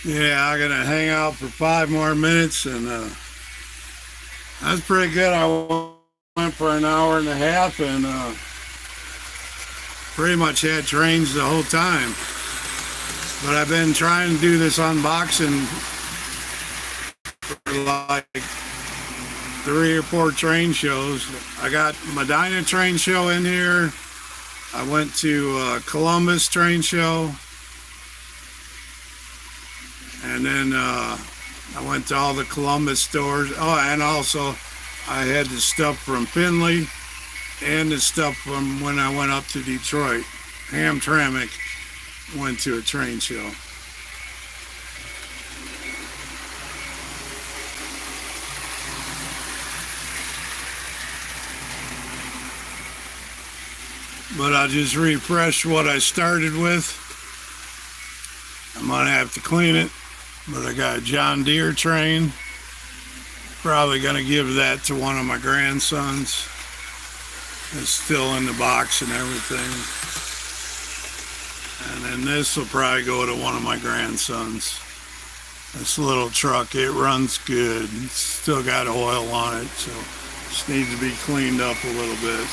[SPEAKER 1] Yeah, I'm gonna hang out for 5 more minutes, and that's pretty good. I went for an hour and a half, and pretty much had trains the whole time. But I've been trying to do this unboxing for like 3 or 4 train shows. I got Medina train show in here. I went to Columbus train show. And then I went to all the Columbus stores. Oh, and also I had the stuff from Findlay and the stuff from when I went up to Detroit. Hamtramck went to a train show. But I'll just refresh what I started with. I'm gonna have to clean it. But I got a John Deere train. Probably gonna give that to one of my grandsons. It's still in the box and everything. And then this will probably go to one of my grandsons. This little truck, it runs good. It's still got oil on it, so just needs to be cleaned up a little bit.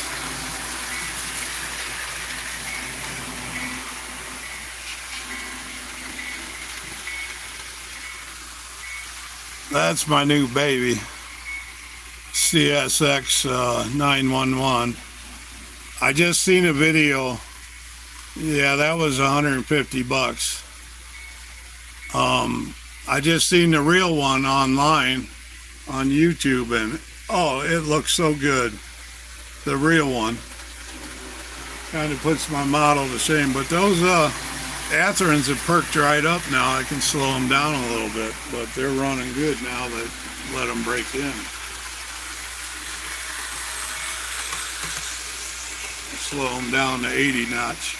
[SPEAKER 1] That's my new baby, CSX 911. I just seen a video. Yeah, that was 150 bucks. I just seen the real one online on YouTube, and oh, it looks so good. The real one kind of puts my model to shame. But those Atherans have perked right up now. I can slow them down a little bit, but they're running good now that let them break in. Slow them down to 80 notch.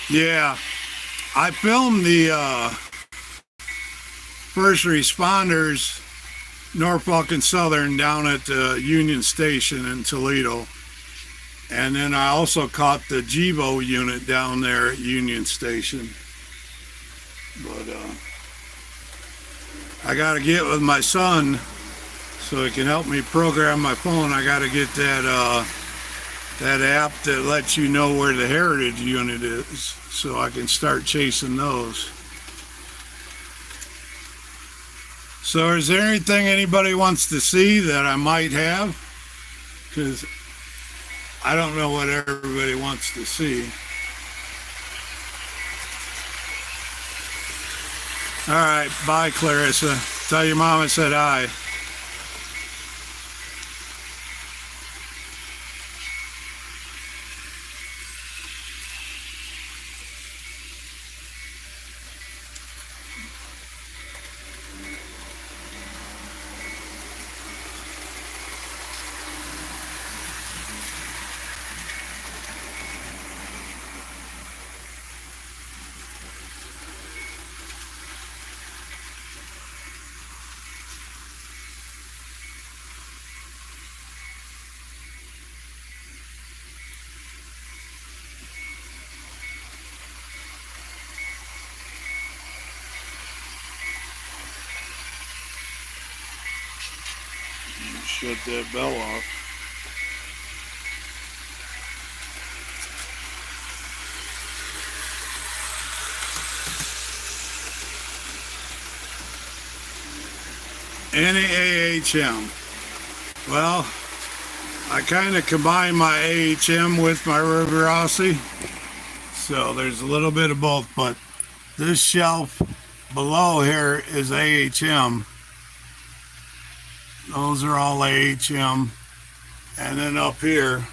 [SPEAKER 1] Yeah, I filmed the first responders, Norfolk and Southern, down at the Union Station in Toledo. And then I also caught the GEVO unit down there at Union Station. But I got to get with my son so he can help me program my phone. I got to get that that app that lets you know where the heritage unit is, so I can start chasing those. So is there anything anybody wants to see that I might have? Because I don't know what everybody wants to see. All right, bye, Clarissa. Tell your mom I said hi. Shut that bell off. Any AHM. Well, I kind of combine my AHM with my Riverossi, so there's a little bit of both, but this shelf below here is AHM. Those are all AHM. And then up here,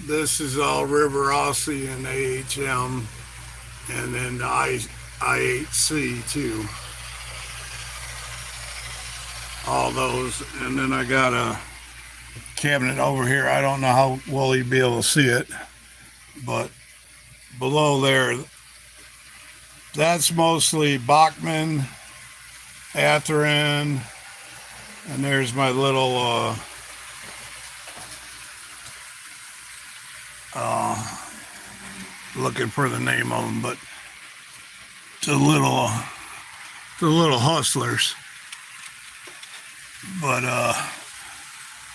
[SPEAKER 1] this is all River Aussie and AHM. And then the I8C too. All those. And then I got a cabinet over here. I don't know how well you'll be able to see it, but below there, that's mostly Bachman, Atherin, and there's my little looking for the name of them, but the little hustlers. But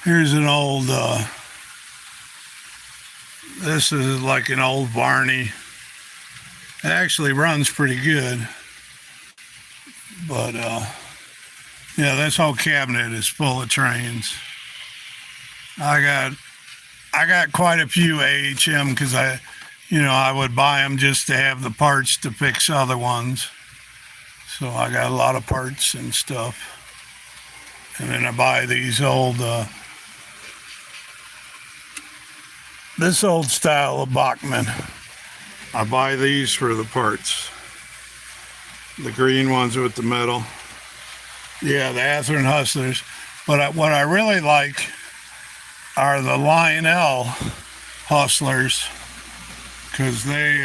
[SPEAKER 1] here's an old this is like an old Barney. It actually runs pretty good, but yeah, this whole cabinet is full of trains. I got quite a few AHM because I would buy them just to have the parts to fix other ones. So I got a lot of parts and stuff. And then I buy these old, this old style of Bachman. I buy these for the parts. The green ones with the metal. Yeah, the Atherin Hustlers. But what I really like are the Lionel Hustlers, because they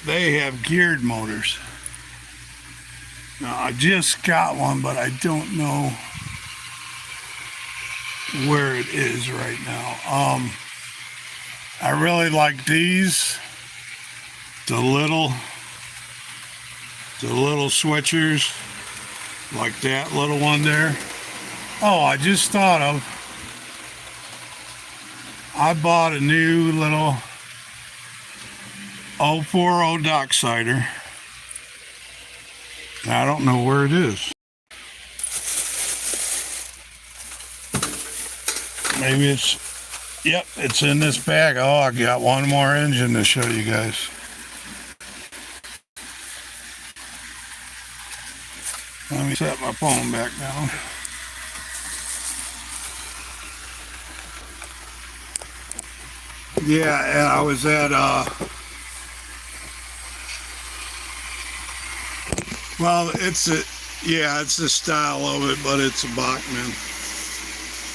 [SPEAKER 1] have geared motors. Now, I just got one, but I don't know where it is right now. I really like these, the little switchers, like that little one there. Oh, I just thought of, I bought a new little 040 Docksider. I don't know where it is. Maybe yep, it's in this bag. Oh, I got one more engine to show you guys. Let me set my phone back down. Yeah, and I was at well, it's the style of it, but it's a Bachman.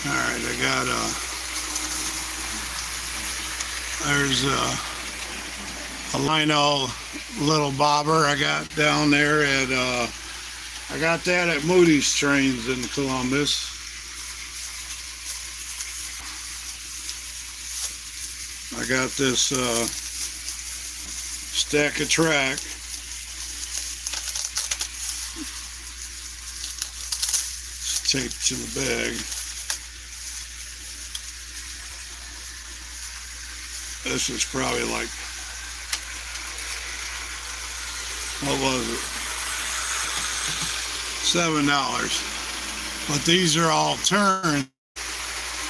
[SPEAKER 1] All right, I got there's a Lionel little bobber I got down there at I got that at Moody's Trains in Columbus. I got this stack of track. It's taped to the bag. This is probably like, what was it? $7. But these are all turned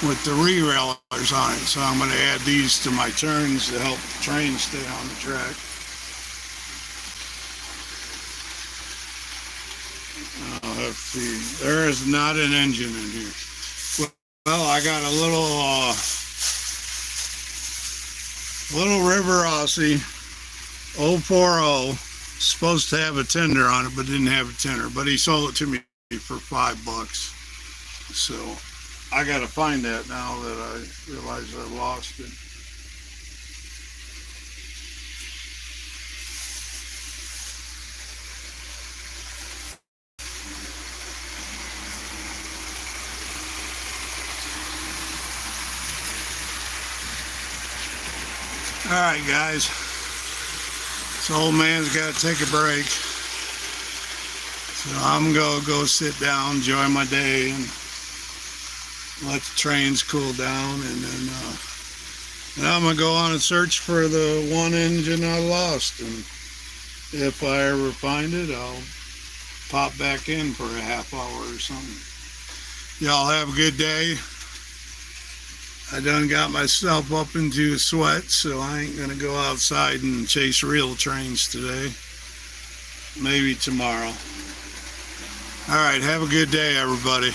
[SPEAKER 1] with the re-railers on it. So I'm going to add these to my turns to help the train stay on the track. Let's see. There is not an engine in here. Well, I got a little River Aussie 040, supposed to have a tender on it, but didn't have a tender. But he sold it to me for $5. So I got to find that now that I realize I lost it. All right, guys. This old man's got to take a break. So I'm going to go sit down, enjoy my day, and let the trains cool down. And then I'm going to go on and search for the one engine I lost. And if I ever find it, I'll pop back in for a half hour or something. Y'all have a good day. I done got myself up into a sweat, so I ain't gonna go outside and chase real trains today. maybe tomorrow. All right, have a good day, everybody.